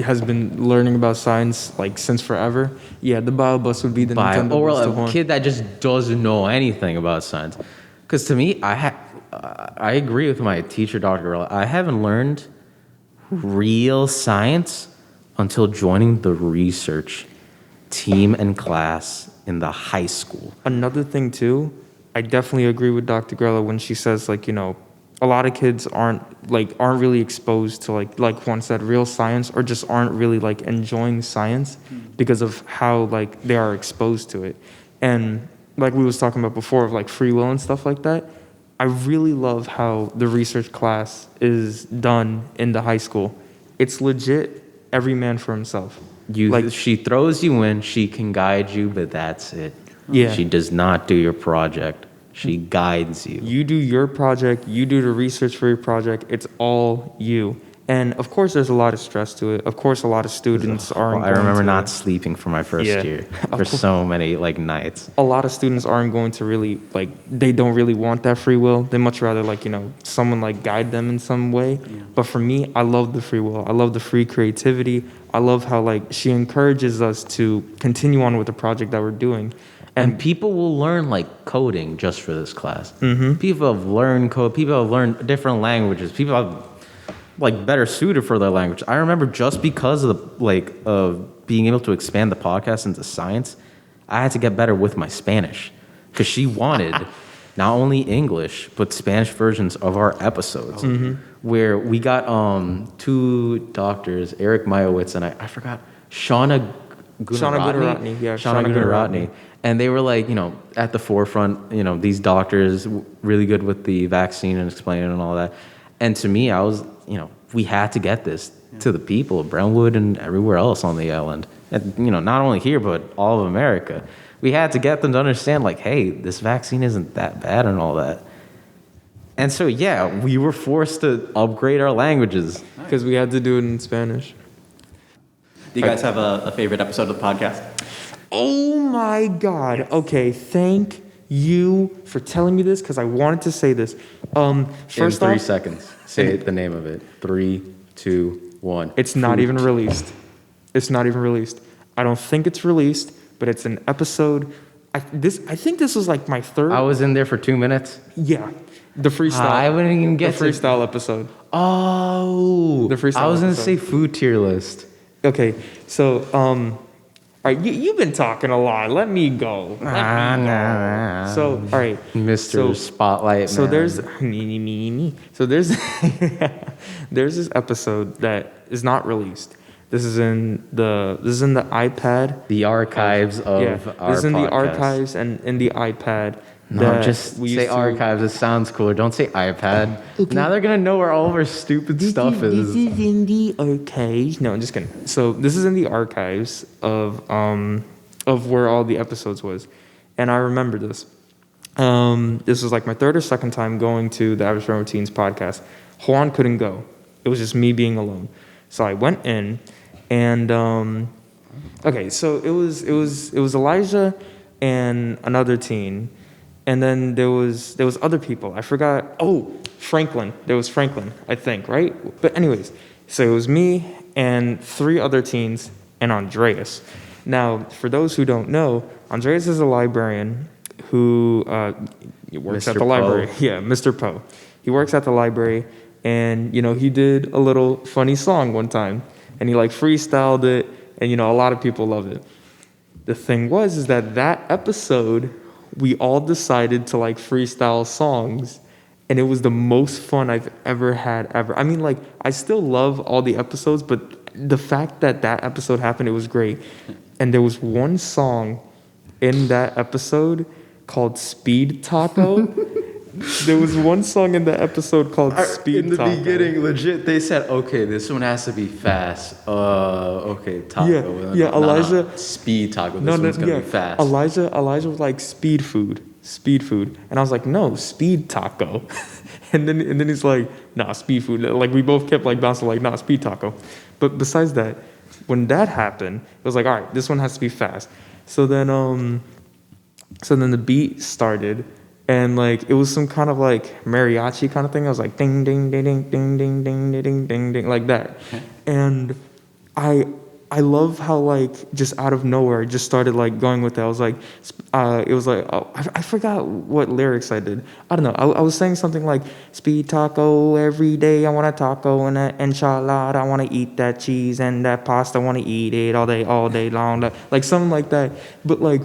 has been learning about science since forever, the BioBus would be the Nintendo bus to a Juan. kid that just doesn't know anything about science. Because to me, I agree with my teacher, Dr. Gorilla. I haven't learned real science until joining the research team and class in the high school. Another thing too, I definitely agree with Dr. Grella when she says a lot of kids aren't really exposed to like Juan said, real science, or just aren't really enjoying science because of how they are exposed to it. And like we was talking about before of free will and stuff like that, I really love how the research class is done in the high school. It's legit every man for himself. She throws you in, she can guide you, but that's it. Yeah. She does not do your project. She guides you. You do your project, you do the research for your project, it's all you. And of course there's a lot of stress to it. Of course a lot of students aren't I remember going not to, sleeping for my first year for so many nights. a lot of students aren't going to really they don't really want that free will. They much rather someone guide them in some way. Yeah. But for me, I love the free will. I love the free creativity. I love how she encourages us to continue on with the project that we're doing. And people will learn coding just for this class. Mm-hmm. People have learned code. People have learned different languages. People have better suited for their language. I remember just because of of being able to expand the podcast into science, I had to get better with my Spanish, because she wanted not only English but Spanish versions of our episodes. Mm-hmm. Where we got two doctors, Eric Mayowitz and I forgot Shauna Gunaratney. Yeah, Shauna Gunaratney. And they were at the forefront, these doctors really good with the vaccine and explaining and all that. And to me, I was, we had to get this to the people of Brentwood and everywhere else on the island. And, not only here, but all of America. We had to get them to understand, hey, this vaccine isn't that bad and all that. And so, we were forced to upgrade our languages. Because we had to do it in Spanish. Do you guys have a favorite episode of the podcast? Oh my God. Okay, thank you for telling me this, because I wanted to say this. First in 3 off, seconds, say the name of it. 3, 2, 1. It's not even released. It's not even released. I don't think it's released, but it's an episode. I think this was my third. I was in there for 2 minutes. Yeah, the freestyle. I wouldn't even get the freestyle episode. Oh, The freestyle I was going to episode. say food tier list. Okay, so all right, you've been talking a lot. Let me go. So all right, Mr. Spotlight So Man. there's me. So there's there's this episode that is not released. This is in the iPad. the archives of Yeah, our this is in the podcast. archives and in the iPad. No, that just we say used to- archives. It sounds cooler. Don't say iPad. Okay. Now they're gonna know where all of our stupid stuff This is. is in the archives. No, I'm just kidding. So this is in the archives of where all the episodes was, and I remember this. This was like my third or second time going to the Average Brentwood Teens podcast. Juan couldn't go. It was just me being alone. So I went in, and okay, so it was Elijah and another teen, and then there was other people. I forgot. Oh, Franklin. There was Franklin, I think, right? But anyways, so it was me and 3 other teens and Andreas. Now, for those who don't know, Andreas is a librarian who works at Mr. the library. Poe. Yeah, Mr. Poe. He works at the library, and he did a little funny song one time, and he like freestyled it, and a lot of people loved it. The thing is that episode we all decided to like freestyle songs, and it was the most fun I've ever had ever. I mean, like, I still love all the episodes, but the fact that episode happened, it was great. And there was one song in that episode called Speed Taco. There was one song in the episode called Speed In the Taco. beginning, legit, they said, "Okay, this one has to be fast." Okay, taco. Yeah, Elijah- speed taco. This one's gonna be fast. Elijah was like speed food, and I was like, no, speed taco, and then he's like, nah, speed food. Like we both kept like bouncing, like, nah, speed taco. But besides that, when that happened, it was like, all right, this one has to be fast. So then the beat started. And like it was some kind of like mariachi kind of thing. I was like ding ding ding ding ding ding ding ding ding ding like that. And I love how like just out of nowhere it just started like going with that. I was like it was like I forgot what lyrics I did. I don't know. I was saying something like speed taco every day. I want a taco and an enchilada. I want to eat that cheese and that pasta. I want to eat it all day long. Like something like that. But like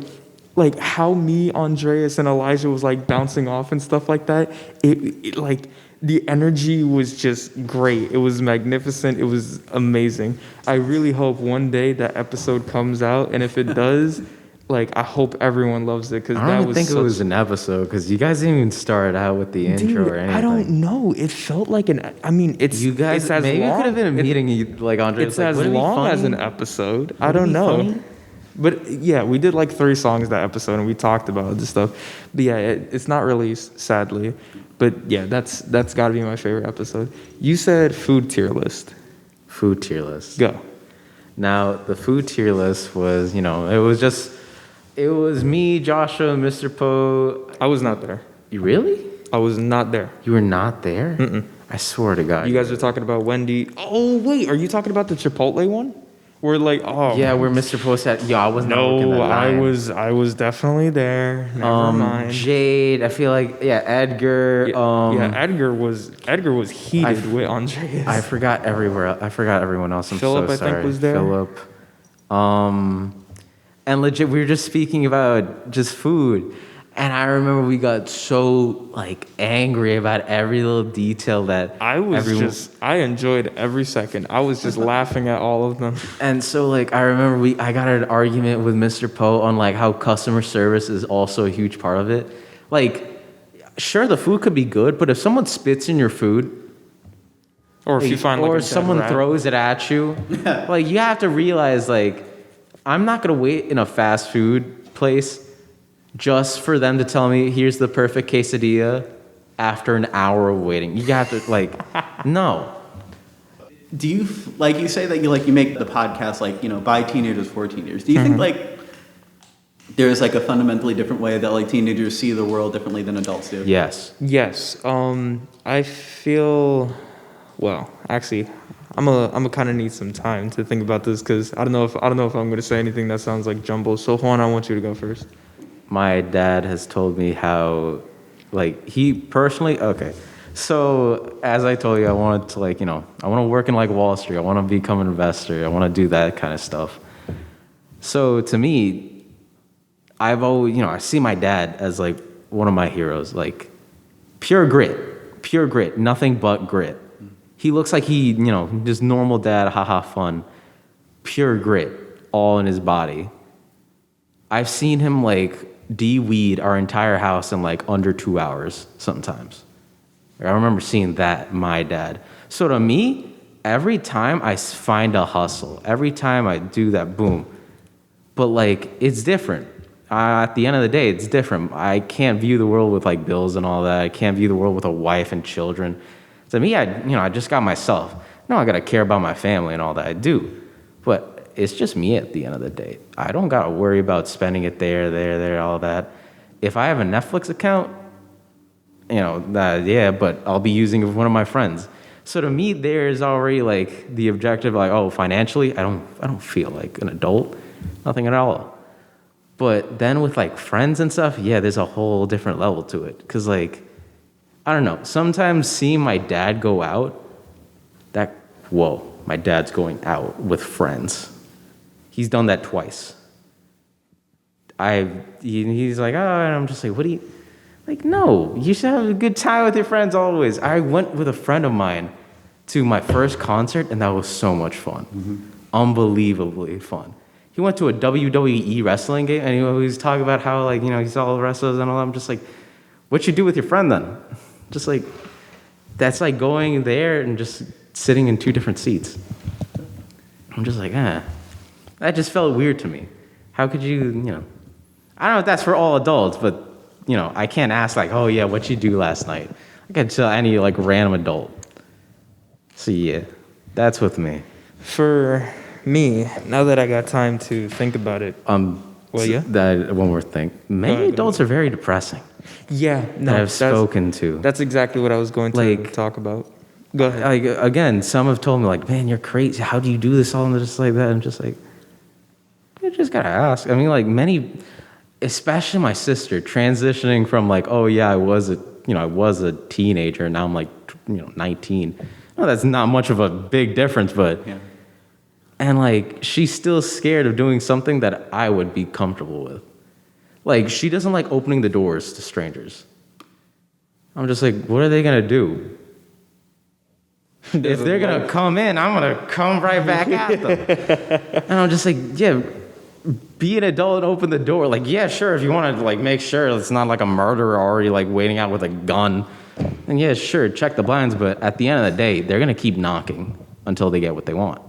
how me, Andreas, and Elijah was like bouncing off and stuff like that. It like the energy was just great. It was magnificent. It was amazing. I really hope one day that episode comes out, and if it does, like I hope everyone loves it because I don't even think it was an episode because you guys didn't even start out with the intro or anything. I don't know. It felt like it's You guys, it's as maybe long, it could have been a meeting. Like Andre, It's as long as an episode. I don't know. But yeah, we did like 3 songs that episode, and we talked about this stuff. But yeah, it's not released, sadly. But yeah, that's got to be my favorite episode. You said food tier list. Food tier list. Go. Now the food tier list was, it was me, Joshua, Mr. Poe. I was not there. You really? I was not there. You were not there? Mm-mm. I swear to God. You guys are talking about Wendy. Oh wait, are you talking about the Chipotle one? We're like, oh Yeah, where Mr. Poe said, "Yeah, I was not working that no, line." I was definitely there. Never mind. Jade, I feel like, Edgar. Edgar was heated with Andreas. I forgot everyone else. I'm Philip, so I think, sorry. was there. Philip. And legit, we were just speaking about just food. And I remember we got so like angry about every little detail that I enjoyed every second. I was just laughing at all of them. And so like I remember I got an argument with Mr. Poe on like how customer service is also a huge part of it. Like, sure, the food could be good, but if someone spits in your food, Or if you find like or a dead someone rat. throws it at you, like you have to realize like I'm not gonna wait in a fast food place just for them to tell me here's the perfect quesadilla after an hour of waiting. You have to like no. Do you like you say that you make the podcast by teenagers for teenagers? Do you think like there's like a fundamentally different way that like teenagers see the world differently than adults do? Yes. Yes. I feel. Well, actually, I'm gonna kind of need some time to think about this because I don't know if I'm going to say anything that sounds like jumble. So Juan, I want you to go first. My dad has told me how, like, he personally, okay. So as I told you, I wanted to like, I want to work in like Wall Street. I want to become an investor. I want to do that kind of stuff. So to me, I've always, I see my dad as like one of my heroes, like pure grit, nothing but grit. He looks like he, just normal dad, haha, fun, pure grit, all in his body. I've seen him like de-weed our entire house in like under 2 hours sometimes. I remember seeing that, my dad. So to me, every time I find a hustle, every time I do that, boom. But like, it's different. At the end of the day, it's different. I can't view the world with like bills and all that. I can't view the world with a wife and children. To me, I just got myself. I gotta care about my family and all that. I do, but it's just me at the end of the day. I don't gotta worry about spending it there, all that. If I have a Netflix account, but I'll be using it with one of my friends. So to me, there's already like the objective, like, oh, financially, I don't feel like an adult, nothing at all. But then with like friends and stuff, yeah, there's a whole different level to it. Cause like, I don't know, sometimes seeing my dad go out, my dad's going out with friends. He's done that twice. He's like, oh, and I'm just like, what do you, like, no, you should have a good time with your friends always. I went with a friend of mine to my first concert, and that was so much fun. Unbelievably fun. He went to a WWE wrestling game, and he always talk about how, like, he saw the wrestlers and all that. I'm just like, what you do with your friend then? Just like, that's like going there and just sitting in two different seats. I'm just like, that just felt weird to me. How could you, I don't know if that's for all adults, but, I can't ask like, oh yeah, what'd you do last night? I can tell any like random adult. So yeah, that's with me. For me, now that I got time to think about it. One more thing. Many adults are very depressing. Yeah, no, that I've spoken to. That's exactly what I was going to talk about. Go ahead. Like, again, some have told me like, man, you're crazy. How do you do this all and just like that? I'm just like, you just gotta ask. I mean, like many, especially my sister, transitioning from like, oh yeah, I was a teenager, and now I'm like, 19. No, that's not much of a big difference, but. Yeah. And like, she's still scared of doing something that I would be comfortable with. Like, she doesn't like opening the doors to strangers. I'm just like, what are they gonna do? If they're gonna come in, I'm gonna come right back at them. And I'm just like, yeah, be an adult and open the door. Like, yeah, sure, if you wanna like make sure it's not like a murderer already like waiting out with a gun, then yeah, sure, check the blinds, but at the end of the day, they're gonna keep knocking until they get what they want.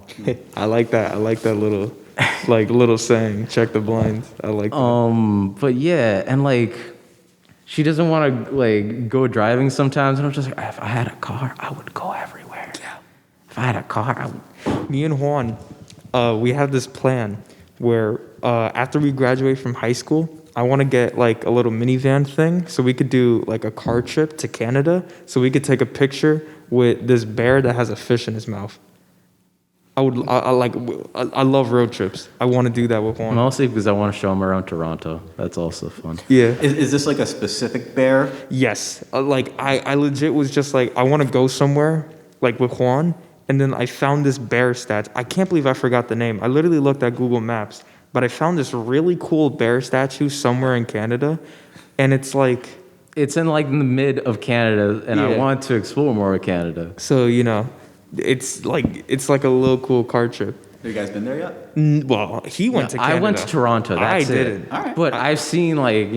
I like that. I like that little saying, check the blinds. I like that. But yeah, and like, she doesn't want to like go driving sometimes, and I'm just like, if I had a car, I would go everywhere. Yeah. If I had a car, I would. Me and Juan, we have this plan where after we graduate from high school, I want to get like a little minivan thing so we could do like a car trip to Canada so we could take a picture with this bear that has a fish in his mouth. I love road trips. I want to do that with Juan. Mostly because I want to show him around Toronto. That's also fun. Yeah. Is this like a specific bear? Yes. I legit was just like, I want to go somewhere like with Juan, and then I found this bear statue. I can't believe I forgot the name. I literally looked at Google Maps, but I found this really cool bear statue somewhere in Canada, and it's like... It's in like the mid of Canada, and I want to explore more of Canada. So, it's like a little cool car trip. Have you guys been there yet? Well, he went to Canada. I went to Toronto. That's I didn't. All right. But I've seen like,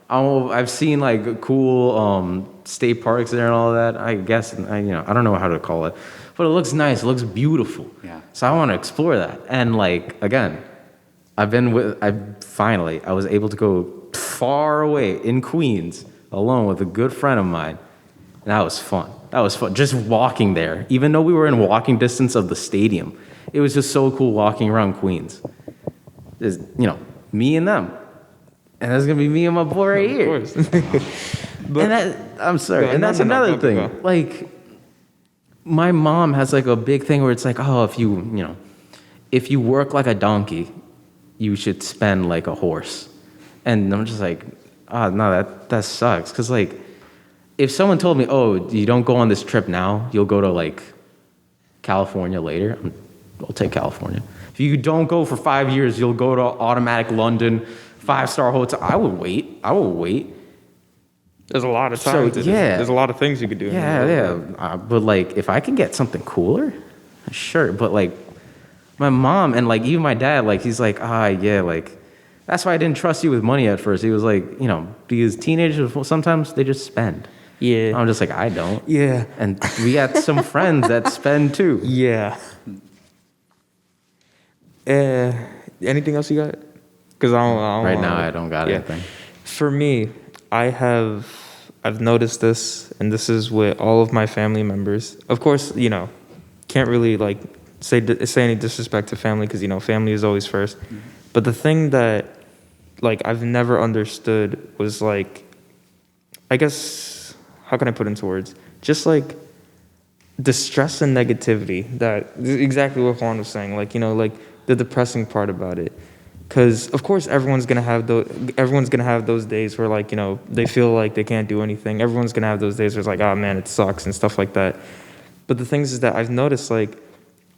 I've seen like cool state parks there and all that. I guess I don't know how to call it, but it looks nice. It looks beautiful. Yeah. So I want to explore that. And like again, I was able to go far away in Queens alone with a good friend of mine, and that was fun. Just walking there, even though we were in walking distance of the stadium. It was just so cool walking around Queens. Just, me and them. And that's going to be me and my boy right here. Of course. I'm sorry. And that's another thing. Like, my mom has like a big thing where it's like, oh, if you work like a donkey, you should spend like a horse. And I'm just like, oh, no, that sucks. Because like, if someone told me, oh, you don't go on this trip now, you'll go to like California later, I'll take California. If you don't go for 5 years, you'll go to automatic London, 5-star hotel. I would wait. There's a lot of time to do. There's a lot of things you could do. But like, if I can get something cooler, sure. But like, my mom and like even my dad, like he's like, like that's why I didn't trust you with money at first. He was like, because teenagers sometimes they just spend. Yeah. I'm just like, I don't. Yeah. And we got some friends that spend too. Yeah. Anything else you got? Because I don't right now I don't got anything. For me, I've noticed this, and this is with all of my family members. Of course, can't really like say any disrespect to family because family is always first. Mm-hmm. But the thing that like I've never understood was like, I guess, how can I put into words? Just like the stress and negativity that exactly what Juan was saying. Like like the depressing part about it. Because of course everyone's gonna have those days where like they feel like they can't do anything. Everyone's gonna have those days where it's like, oh man, it sucks and stuff like that. But the things is that I've noticed like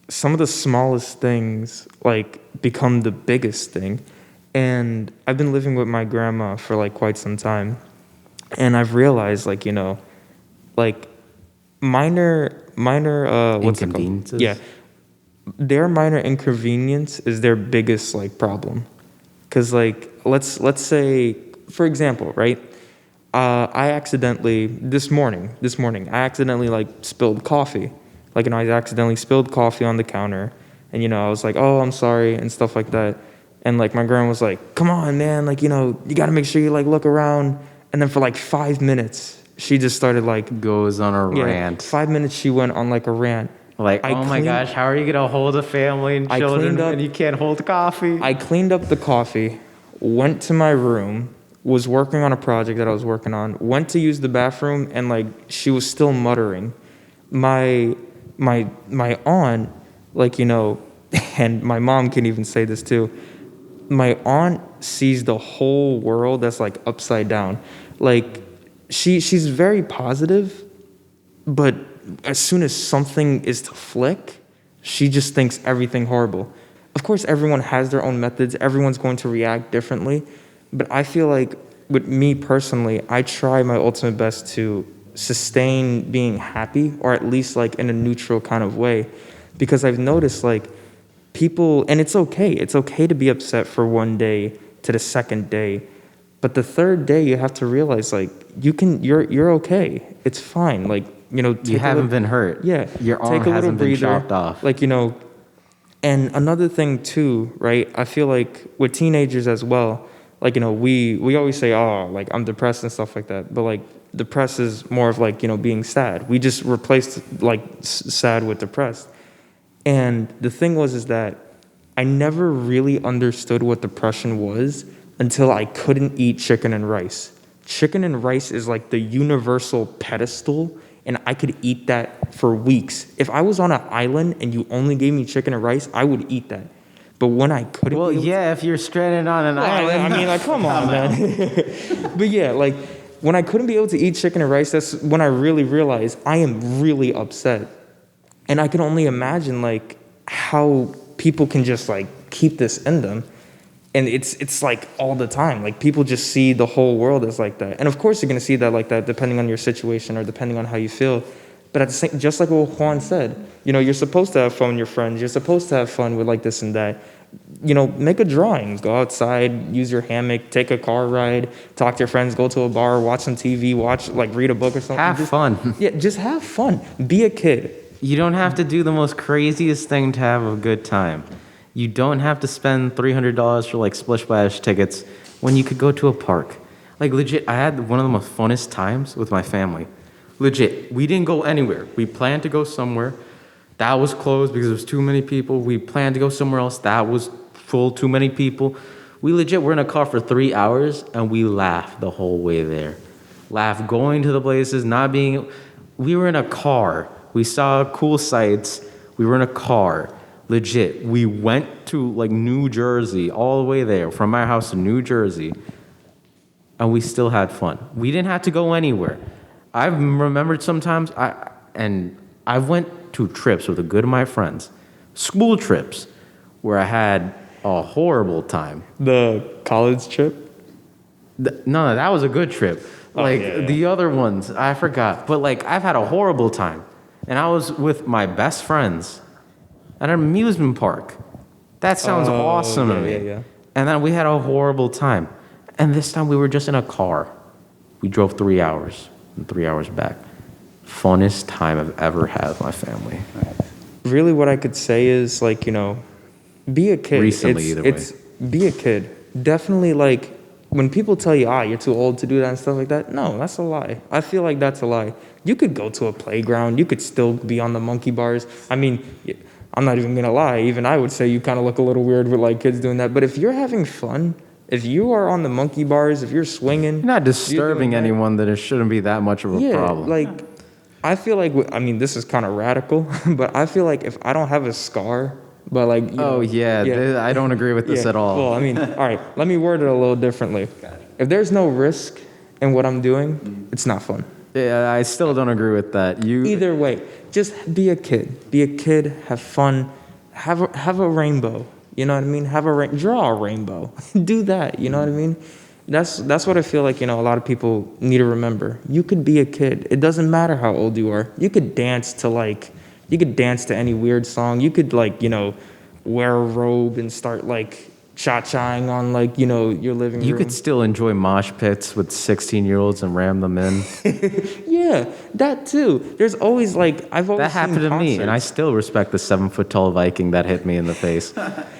some of the smallest things like become the biggest thing. And I've been living with my grandma for like quite some time, and I've realized like like minor what's it called? Yeah. Their minor inconvenience is their biggest like problem, because like let's say for example, right? I accidentally this morning I accidentally like spilled coffee, like I accidentally spilled coffee on the counter, and I was like, oh, I'm sorry and stuff like that, and like my grandma was like, come on man, like you got to make sure you like look around, and then for like 5 minutes she just started like goes on a rant. 5 minutes she went on like a rant. Like, my gosh, how are you going to hold a family and children when you can't hold coffee? I cleaned up the coffee, went to my room, was working on a project that I was working on, went to use the bathroom, and like she was still muttering. My aunt, like and my mom can even say this too, my aunt sees the whole world that's like upside down. Like she's very positive, but as soon as something is to flick, she just thinks everything horrible. Of course, everyone has their own methods. Everyone's going to react differently. But I feel like with me personally, I try my ultimate best to sustain being happy, or at least like in a neutral kind of way. Because I've noticed like people, and it's okay. It's okay to be upset for one day to the second day. But the third day, you have to realize like you're okay. It's fine. Like, you haven't been hurt. Yeah. Your arm hasn't been chopped off. Like, and another thing too, right? I feel like with teenagers as well, like, we always say, oh, like I'm depressed and stuff like that. But like depressed is more of like, being sad. We just replaced like sad with depressed. And the thing is that I never really understood what depression was until I couldn't eat chicken and rice. Chicken and rice is like the universal pedestal, and I could eat that for weeks. If I was on an island and you only gave me chicken and rice, I would eat that. But when I couldn't... Well, if you're stranded on an island... I mean, like, come on, man. But yeah, like, when I couldn't be able to eat chicken and rice, that's when I really realized I am really upset. And I can only imagine, like, how people can just, like, keep this in them. And it's like all the time. Like people just see the whole world as like that. And of course you're going to see that like that depending on your situation or depending on how you feel. But at the same, just like what Juan said, you're supposed to have fun with your friends. You're supposed to have fun with like this and that. Make a drawing, go outside, use your hammock, take a car ride, talk to your friends, go to a bar, watch some TV, read a book or something. Have fun. Yeah, just have fun. Be a kid. You don't have to do the most craziest thing to have a good time. You don't have to spend $300 for like Splish Splash tickets when you could go to a park. Like legit, I had one of the most funnest times with my family. Legit, we didn't go anywhere. We planned to go somewhere. That was closed because there was too many people. We planned to go somewhere else. That was full, too many people. We legit were in a car for 3 hours and we laughed the whole way there. Laughed going to the places, not being... We were in a car. We saw cool sights. We were in a car. Legit, we went to like New Jersey, all the way there, from my house to New Jersey, and we still had fun. We didn't have to go anywhere. I've remembered sometimes I went to trips with a good of my friends, school trips, where I had a horrible time. The college trip? No, that was a good trip. Like yeah. the other ones, I forgot. But like I've had a horrible time. And I was with my best friends at an amusement park. That sounds awesome to me. Yeah. And then we had a horrible time. And this time we were just in a car. We drove 3 hours and 3 hours back. Funnest time I've ever had with my family. Really what I could say is like, you know, be a kid. Recently, either way. Be a kid. Definitely like when people tell you, you're too old to do that and stuff like that, no, that's a lie. I feel like that's a lie. You could go to a playground. You could still be on the monkey bars. I mean, I'm not even going to lie. Even I would say you kind of look a little weird with like kids doing that. But if you're having fun, if you are on the monkey bars, if you're swinging. You're not disturbing anyone, that it shouldn't be that much of a problem. Like, I feel like, I mean, this is kind of radical, but I feel like if I don't have a scar, but like, I don't agree with this at all. Well, I mean, all right, let me word it a little differently. If there's no risk in what I'm doing, it's not fun. Yeah, I still don't agree with that. Either way, just be a kid. Be a kid, have fun, have a rainbow. You know what I mean? Draw a rainbow. Do that, you know what I mean? That's what I feel like, you know, a lot of people need to remember. You could be a kid. It doesn't matter how old you are. You could dance to any weird song. You could like, you know, wear a robe and start like cha-chaing on like, you know, your living room. You could still enjoy mosh pits with 16-year-olds and ram them in. Yeah, that too. There's always like, I've always That happened to me, and I still respect the 7-foot-tall Viking that hit me in the face.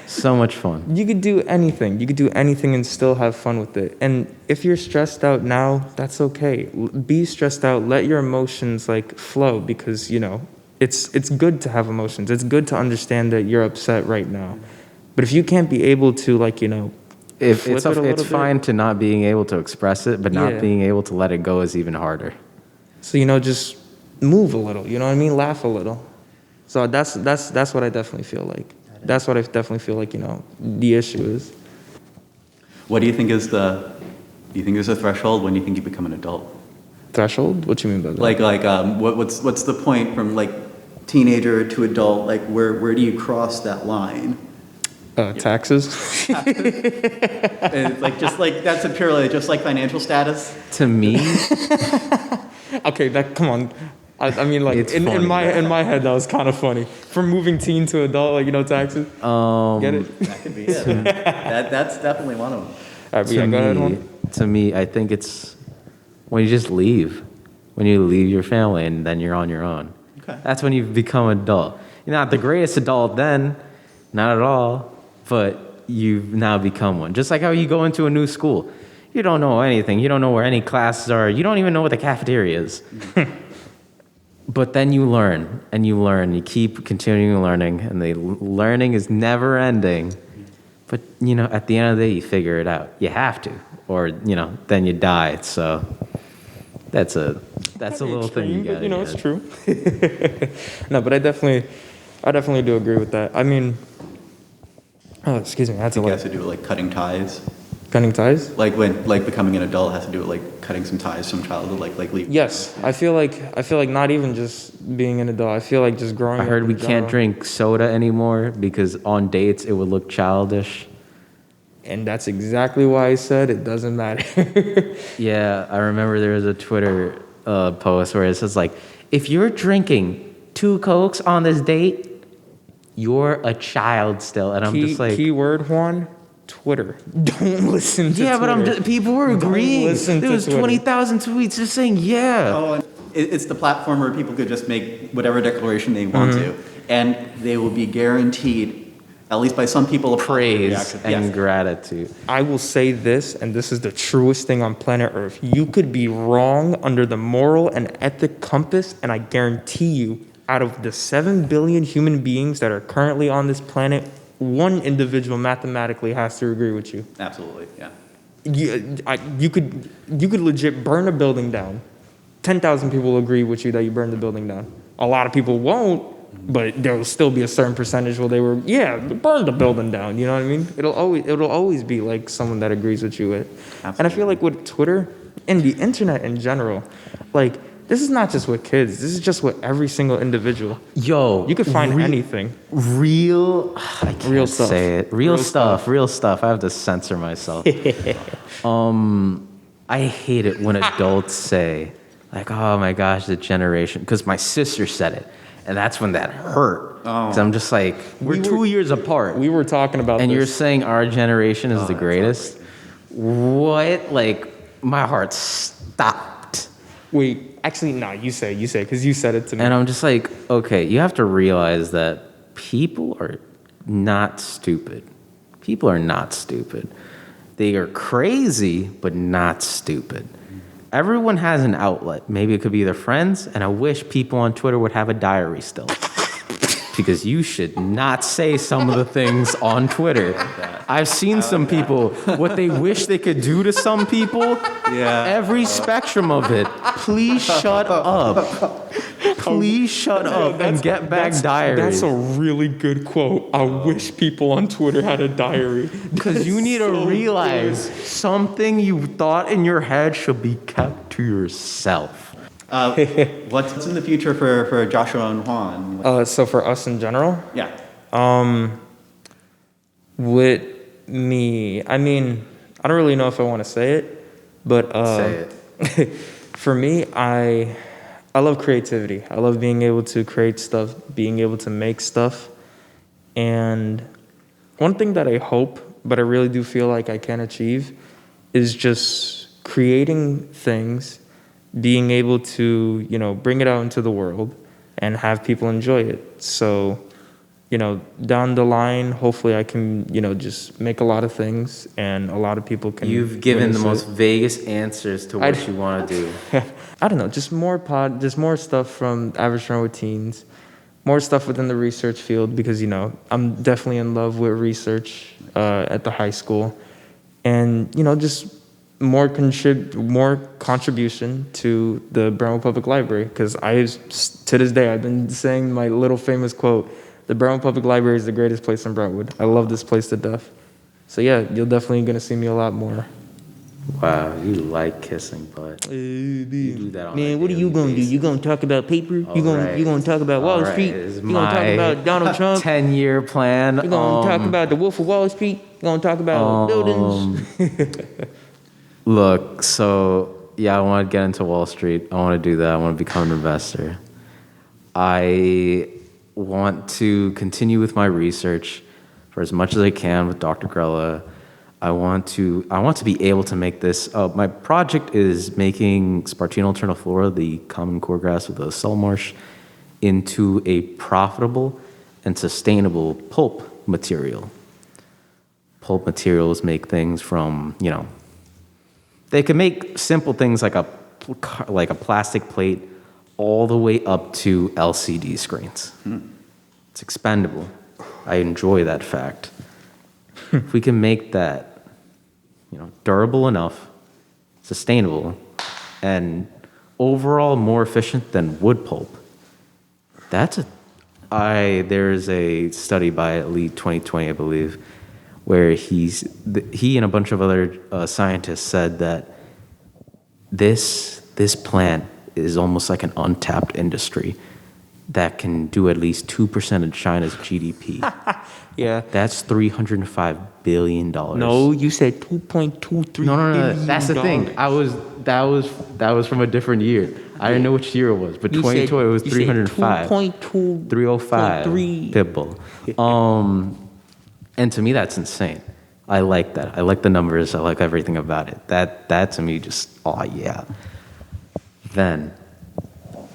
So much fun. You could do anything. You could do anything and still have fun with it. And if you're stressed out now, that's okay. Be stressed out. Let your emotions like flow because, you know, it's good to have emotions. It's good to understand that you're upset right now. But if you can't be able to, like, you know, it's fine to not being able to express it, but not being able to let it go is even harder. So, you know, just move a little, you know what I mean? Laugh a little. So that's what I definitely feel like. That's what I definitely feel like, you know, the issue is. What do you think is do you think there's a threshold when you think you become an adult? Threshold? What you mean by that? What's the point from like teenager to adult? Like where do you cross that line? Taxes. And that's a purely just like financial status. To me, okay, come on. I mean, like in my head, that was kind of funny. From moving teen to adult, like, you know, taxes. Get it? That could be it. That's definitely one of them. All right, go ahead, Juan. To me, I think it's when you just leave, when you leave your family and then you're on your own. Okay. That's when you become adult. You're not the greatest adult then, not at all, but you've now become one. Just like how you go into a new school. You don't know anything. You don't know where any classes are. You don't even know what the cafeteria is. But then you learn, and you learn. You keep continuing learning, and the learning is never ending. But, you know, at the end of the day, you figure it out. You have to, or, you know, then you die. So that's a little thing you got. You know, it's true. No, but I definitely do agree with that. I mean, excuse me, I had to It has to do with like cutting ties. Cutting ties? Like becoming an adult has to do with like cutting some ties from childhood, like leave. Yes, I feel like not even just being an adult. I feel like just growing up. I heard we can't drink soda anymore because on dates it would look childish. And that's exactly why I said it doesn't matter. Yeah, I remember there was a Twitter post where it says like, if you're drinking 2 Cokes on this date, you're a child still. And I'm just like, keyword Juan. Twitter. Don't listen to yeah, Twitter. but people were agreeing. There was 20,000 tweets just saying, yeah. Oh, and it's the platform where people could just make whatever declaration they want to, and they will be guaranteed, at least by some people, a praise and gratitude. I will say this, and this is the truest thing on planet Earth. You could be wrong under the moral and ethic compass, and I guarantee you, out of the 7 billion human beings that are currently on this planet, one individual mathematically has to agree with you. Absolutely, yeah. You could legit burn a building down. 10,000 people will agree with you that you burned the building down. A lot of people won't, but there will still be a certain percentage where they were, burn the building down. You know what I mean? It'll always be like someone that agrees with you. Absolutely. And I feel like with Twitter and the internet in general, like this is not just with kids. This is just with every single individual. Yo, You could find anything. I can't Real stuff. say it. Real stuff. I have to censor myself. I hate it when adults say, like, oh my gosh, the generation. Because my sister said it. And that's when that hurt. Because I'm just like, we're 2 years apart. We were talking about and this. you're saying our generation is the greatest? What? Like, my heart stopped. Wait, actually, no, you say, because you said it to me. And I'm just like, okay, you have to realize that people are not stupid. People are not stupid. They are crazy, but not stupid. Everyone has an outlet. Maybe it could be their friends, and I wish people on Twitter would have a diary still. Because you should not say some of the things on Twitter. I've seen some people, what they wish they could do to some people. Yeah. Every spectrum of it. Please shut up. Please shut up and get back diary. That's a really good quote. I wish people on Twitter had a diary. Because you need to realize something you thought in your head should be kept to yourself. What's in the future for Joshua and Juan? So for us in general, Yeah. with me, I mean, I don't really know if I want to say it, but Say it. for me, I love creativity. I love being able to create stuff, being able to make stuff. And one thing that I hope, but I really do feel like I can achieve, is just creating things, being able to, bring it out into the world and have people enjoy it. So, down the line, hopefully I can, just make a lot of things and a lot of people can. You've given the witness most vaguest answers to what you want to do. I don't know, just more stuff from Average Brentwood Teens, more stuff within the research field because, I'm definitely in love with research at the high school. And, just more contribution to the Brentwood Public Library because to this day, I've been saying my little famous quote, the Brentwood Public Library is the greatest place in Brentwood. I love this place to death. So yeah, you're definitely going to see me a lot more. Wow, you like kissing butt. You do that on Man, what are you gonna do? You gonna talk about paper? You gonna talk about Wall Street? You gonna talk about Donald Trump? 10-year plan. You gonna talk about the Wolf of Wall Street? You gonna talk about buildings? Look, so yeah, I want to get into Wall Street. I want to do that. I want to become an investor. I want to continue with my research for as much as I can with Dr. Grella. I want to be able to make this. My project is making Spartina alterniflora, the common cordgrass with the cell marsh, into a profitable and sustainable pulp material. Pulp materials make things from, they can make simple things like a plastic plate all the way up to LCD screens. It's expendable. I enjoy that fact. If we can make that, durable enough, sustainable, and overall more efficient than wood pulp, there's a study by Elite 2020, I believe, where he and a bunch of other scientists said that this plant is almost like an untapped industry that can do at least 2% of China's GDP. Yeah. That's $305 billion. No, you said 2.23 No. billion That's the thing. That was from a different year. I didn't know which year it was, but 2020 it was 305. 2.2. 305 3. Pitbull. And to me, that's insane. I like that. I like the numbers. I like everything about it. That to me just, oh yeah. Then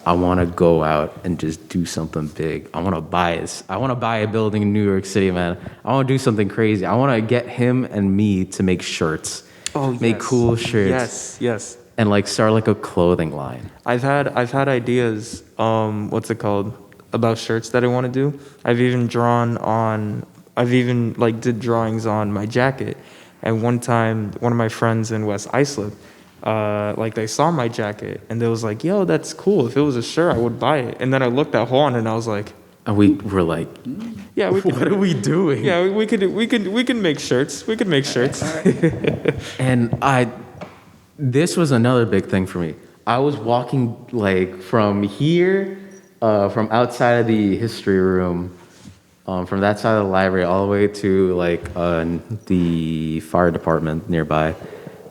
I want to go out and just do something big. I want to buy a building in New York City, man. I want to do something crazy. I want to get him and me to make shirts. Oh, make cool shirts. Yes. And start a clothing line. I've had ideas, about shirts that I want to do. I've even did drawings on my jacket. And one time, one of my friends in West Islip, they saw my jacket and they was like, yo, that's cool. If it was a shirt, I would buy it. And then I looked at Juan and I was like, and we were like, yeah, what are we doing? Yeah, we could make shirts. And this was another big thing for me. I was walking like from here, from outside of the history room, from that side of the library all the way to like the fire department nearby.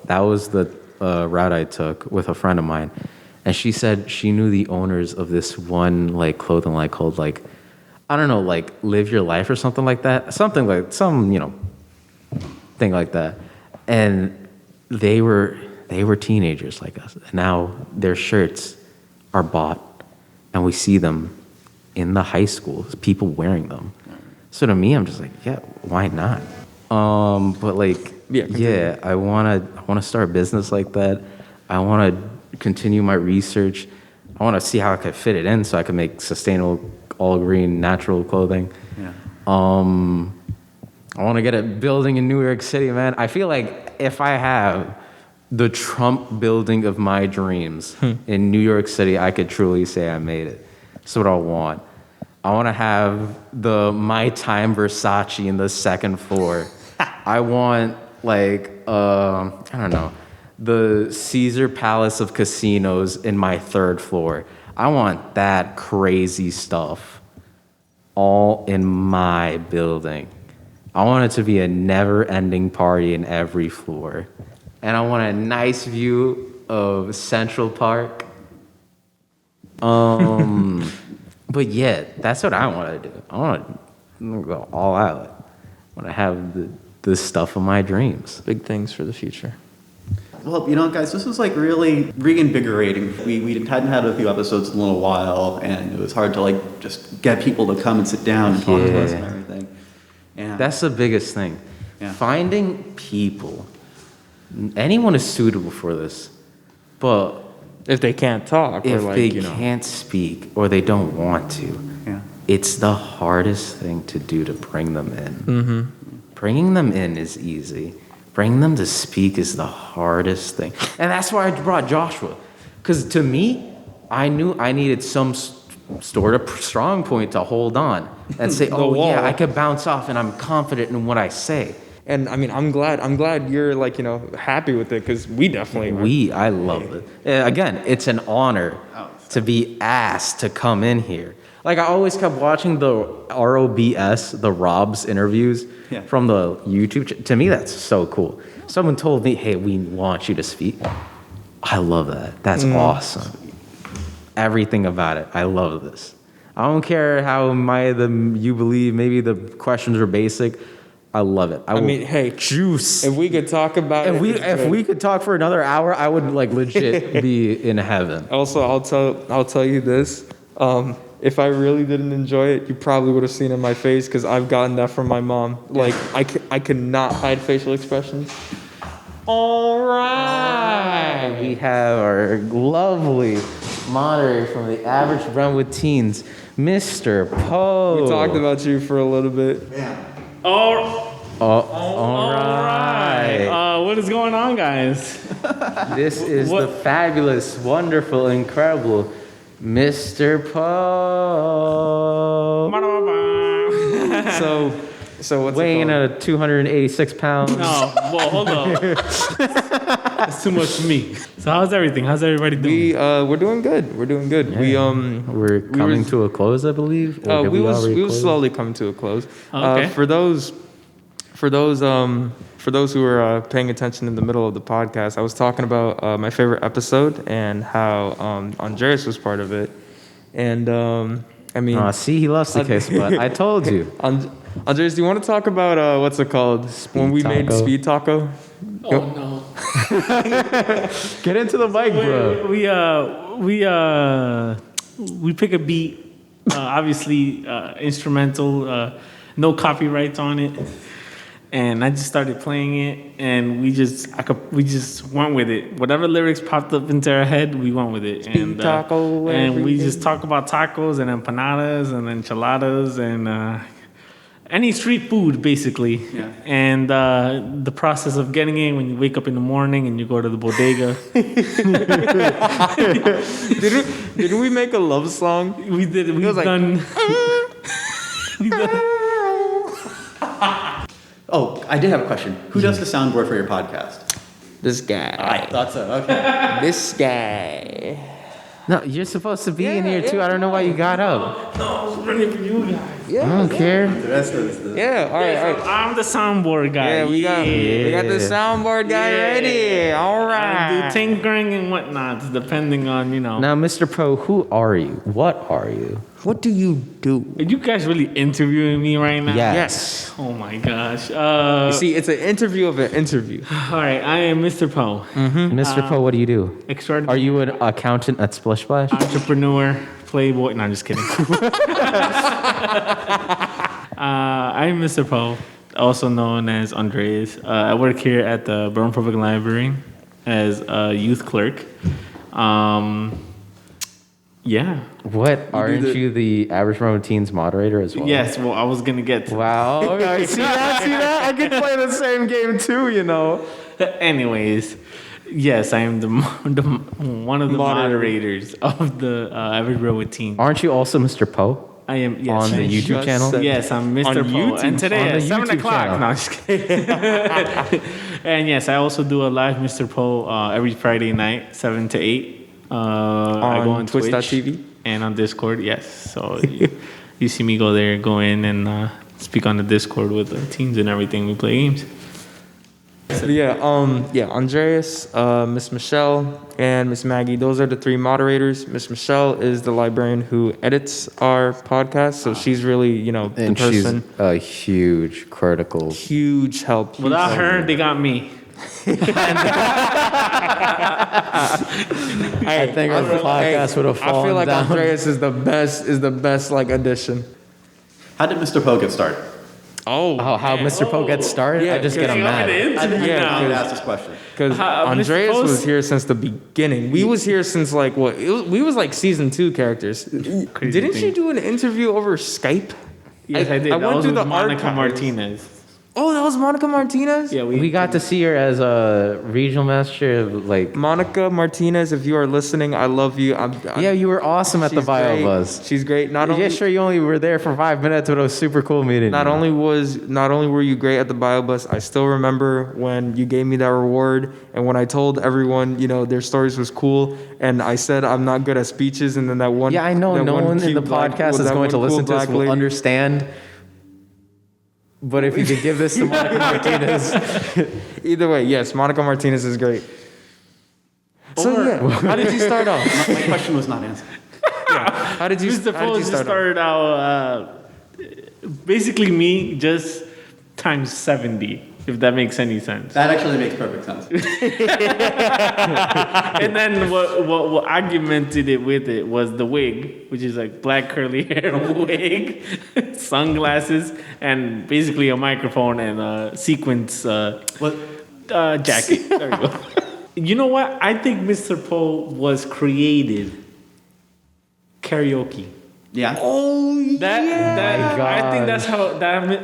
That was the route I took with a friend of mine. And she said she knew the owners of this one like clothing line called like, I don't know, like Live Your Life or something like that. Something like some, thing like that. And they were teenagers like us. And now their shirts are bought and we see them in the high schools, people wearing them. So to me, I'm just like, yeah, why not? But like, yeah, I wanna start a business like that. I wanna continue my research. I wanna see how I could fit it in so I can make sustainable, all green, natural clothing. Yeah. I wanna get a building in New York City, man. I feel like if I have the Trump building of my dreams in New York City, I could truly say I made it. That's what I want. I want to have the My Time Versace in the second floor. I want, like, I don't know, the Caesar Palace of Casinos in my third floor. I want that crazy stuff all in my building. I want it to be a never-ending party in every floor. And I want a nice view of Central Park. But yeah, that's what I want to do. I want to go all out. I want to have the stuff of my dreams. Big things for the future. Well, guys, this was like really reinvigorating. We hadn't had a few episodes in a little while, and it was hard to like just get people to come and sit down and talk to us and everything. And that's the biggest thing. Yeah. Finding people. Anyone is suitable for this, but If they can't talk, if or like, they can't speak or they don't want to, it's the hardest thing to do to bring them in. Mm-hmm. Bringing them in is easy. Bringing them to speak is the hardest thing. And that's why I brought Joshua. Because to me, I knew I needed some sort of strong point to hold on and say, oh, wall. yeah, I could bounce off and I'm confident in what I say. And I mean, I'm glad you're like, happy with it, because we definitely I love it. Again, it's an honor to be asked to come in here. Like I always kept watching the ROBS, the Rob's interviews from the YouTube. To me, that's so cool. Someone told me, hey, we want you to speak. I love that. That's awesome. Everything about it. I love this. I don't care how you believe maybe the questions are basic. I love it. I mean, hey, juice. If we could talk about if we could talk for another hour, I would like legit be in heaven. Also, I'll tell you this. If I really didn't enjoy it, you probably would have seen it in my face, because I've gotten that from my mom. Like I cannot hide facial expressions. All right. We have our lovely moderator from the Average Brentwood Teens, Mr. Poe. We talked about you for a little bit. Yeah. All right. What is going on, guys? This is the fabulous, wonderful, incredible Mr. Poe. So what's weighing it at 286 pounds. No, well, hold on. That's too much for me. So how's everything? How's everybody doing? We're doing good. We're doing good. Yeah. We're coming to a close, I believe. We was slowly coming to a close. Okay. For those who are paying attention in the middle of the podcast, I was talking about my favorite episode and how Andreas was part of it. And I mean, see, he loves the kiss, but I told you. Andreas, do you want to talk about what's it called when we made Speed Taco? Oh no! Get into the mic, bro. We pick a beat, obviously instrumental, no copyrights on it, and I just started playing it, and we just went with it. Whatever lyrics popped up into our head, we went with it. Speed taco, and we just talk about tacos and empanadas and enchiladas and any street food, basically. Yeah. And the process of getting in when you wake up in the morning and you go to the bodega. Didn't we make a love song? We did. We've done. Oh, I did have a question. Who does the soundboard for your podcast? This guy. I thought so. Okay. This guy. No, you're supposed to be in here too. I don't know why you got up. No, I was running for you guys. Yeah. I don't care. The rest of this. Yeah. All right. All right. I'm the soundboard guy. Yeah, we got the soundboard guy ready. All I right. do tinkering and whatnot, depending on, Now, Mr. Pro, who are you? What are you? What do you do? Are you guys really interviewing me right now? Yes. Oh my gosh. You see, it's an interview of an interview. All right, I am Mr. Poe. Mr. Pro, what do you do? Extraordinary Are you an accountant at Splish Splash? entrepreneur, playboy. No, I'm just kidding. I'm Mr. Poe, also known as Andreas. I work here at the Brentwood Public Library as a youth clerk. Yeah. What? Aren't you the average Brentwood Teens moderator as well? Yes, well, I was going to get to Wow. Okay. See that? I could play the same game too, Anyways, yes, I am one of the moderators of the average Brentwood Teens. Aren't you also Mr. Poe? I am, yes. On the YouTube channel? Yes, I'm Mr. On Poe. YouTube? And today On at the 7 YouTube o'clock. channel. No, I'm just kidding. And yes, I also do a live Mr. Poe every Friday night, 7 to 8. I go on Twitch.tv? and on Discord, yes. So you see me go there, go in and speak on the Discord with the teens and everything. We play games. So yeah, Andreas, Miss Michelle, and Miss Maggie. Those are the three moderators. Miss Michelle is the librarian who edits our podcast, so she's really, the And person. she's a huge critical. Huge help. Without her, they got me. I think our podcast would have fallen I feel like down. Andreas is the best like addition. How did Mr. Poe get started? Oh, how Mr. Poe gets started? Yeah, I just get him You want me to mad. interview Yeah, now? I would ask this question. Because Mr. Andreas Post- was here since the beginning. We was here since we was like season 2 characters. Didn't thing. you do an interview over Skype? Yes, I did. I That went was through with the Monica archives. Martinez. Oh, that was Monica Martinez? Yeah, We got to see her as a regional master. Monica Martinez, if you are listening, I love you. Yeah, you were awesome at the she's great. BioBus. She's great. Not only Yeah, sure. You only were there for 5 minutes, but it was super cool meeting. Not only were you great at the BioBus, I still remember when you gave me that reward and when I told everyone, their stories was cool, and I said I'm not good at speeches, and then that one. Yeah, I know. that No one one in cute the black- podcast is that going to one cool listen to this black will lady. understand. But if you could give this to Monica Martinez, Either way, yes, Monica Martinez is great. So yeah, how did you start off? My question was not answered. How did you Mr. how Poe did you just start off? started out basically me just times 70, if that makes any sense. That actually makes perfect sense. And then what augmented it with it was the wig, which is like black curly hair wig, sunglasses, and basically a microphone and a sequence What? jacket. There you go. You know what? I think Mr. Poe was created karaoke. Yeah. Oh That I think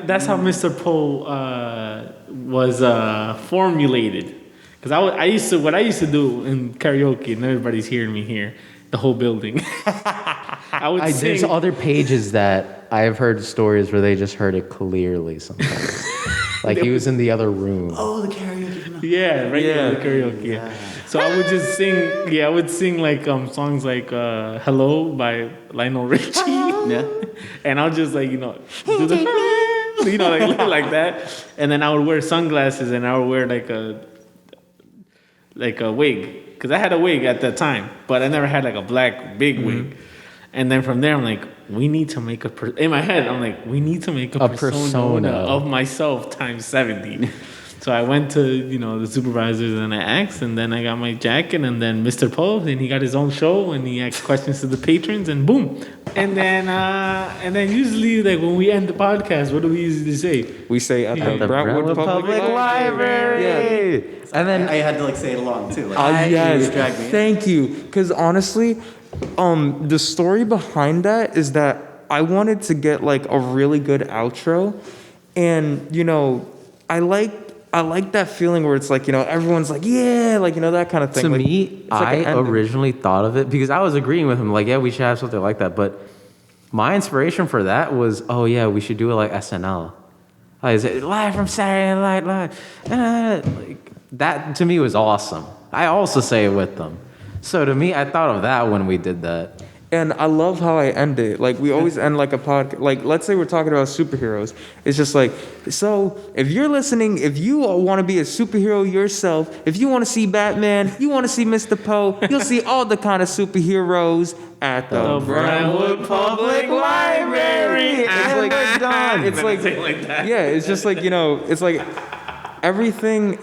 that's how Mr. Poe was formulated. Because what I used to do in karaoke, and everybody's hearing me here, the whole building. I would sing. there's other pages that I've heard stories where they just heard it clearly sometimes. Like he was in the other room. Oh, the karaoke. Yeah, regular Yeah. karaoke. Yeah. So I would just sing. Yeah, I would sing like songs like "Hello" by Lionel Richie. Yeah. And I'll just like do the like that, and then I would wear sunglasses and I would wear like a wig, because I had a wig at that time, but I never had like a black big wig. And then from there, I'm like, we need to make in my head, I'm like, we need to make a persona of myself times 70. So I went to, the supervisors and I asked, and then I got my jacket, and then Mr. Poe, and he got his own show, and he asked questions to the patrons, and boom. And then usually, like when we end the podcast, what do we usually say? We say at the Brentwood Public Library. Yeah. And then I had to say it along too. Yes, Drag me. thank you. Because honestly, the story behind that is that I wanted to get like a really good outro, and I like that feeling where it's like everyone's like that kind of thing. to Like, me, it's like I an ending. originally thought of it because I was agreeing with him, like, yeah, we should have something like that. But my inspiration for that was, oh yeah, we should do it like SNL. Like, is it live from Saturday Night Live? that to me was awesome. I also say it with them. So to me, I thought of that when we did that. And I love how I end it. Like, we always end like a podcast. Like, let's say we're talking about superheroes. It's just like, so if you're listening, if you want to be a superhero yourself, if you want to see Batman, you want to see Mr. Poe, you'll see all the kind of superheroes at the Brentwood Public Library. It's like, done. It's like that. Yeah, it's just like, it's like, everything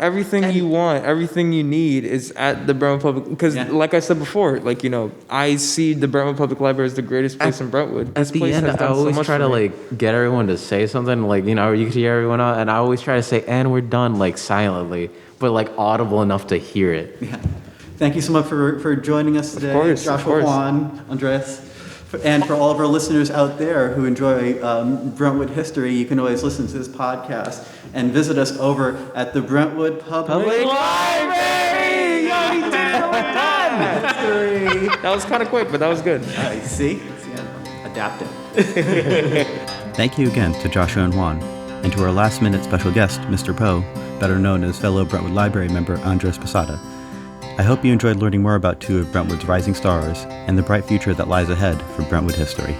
you want, everything you need is at the Brentwood Public. Because, like I said before, like, I see the Brentwood Public Library as the greatest place in Brentwood. At the end, I always try to like get everyone to say something, like, you can hear everyone out, and I always try to say, "And we're done," like silently, but like audible enough to hear it. Yeah. Thank you so much for joining us today, Joshua, Juan, Andres. And for all of our listeners out there who enjoy Brentwood history, you can always listen to this podcast and visit us over at the Brentwood Public Library. Yo, we did it! We're done! That was kind of quick, but that was good. See? Adapted. Thank you again to Joshua and Juan, and to our last-minute special guest, Mr. Poe, better known as fellow Brentwood Library member Andres Posada. I hope you enjoyed learning more about two of Brentwood's rising stars and the bright future that lies ahead for Brentwood history.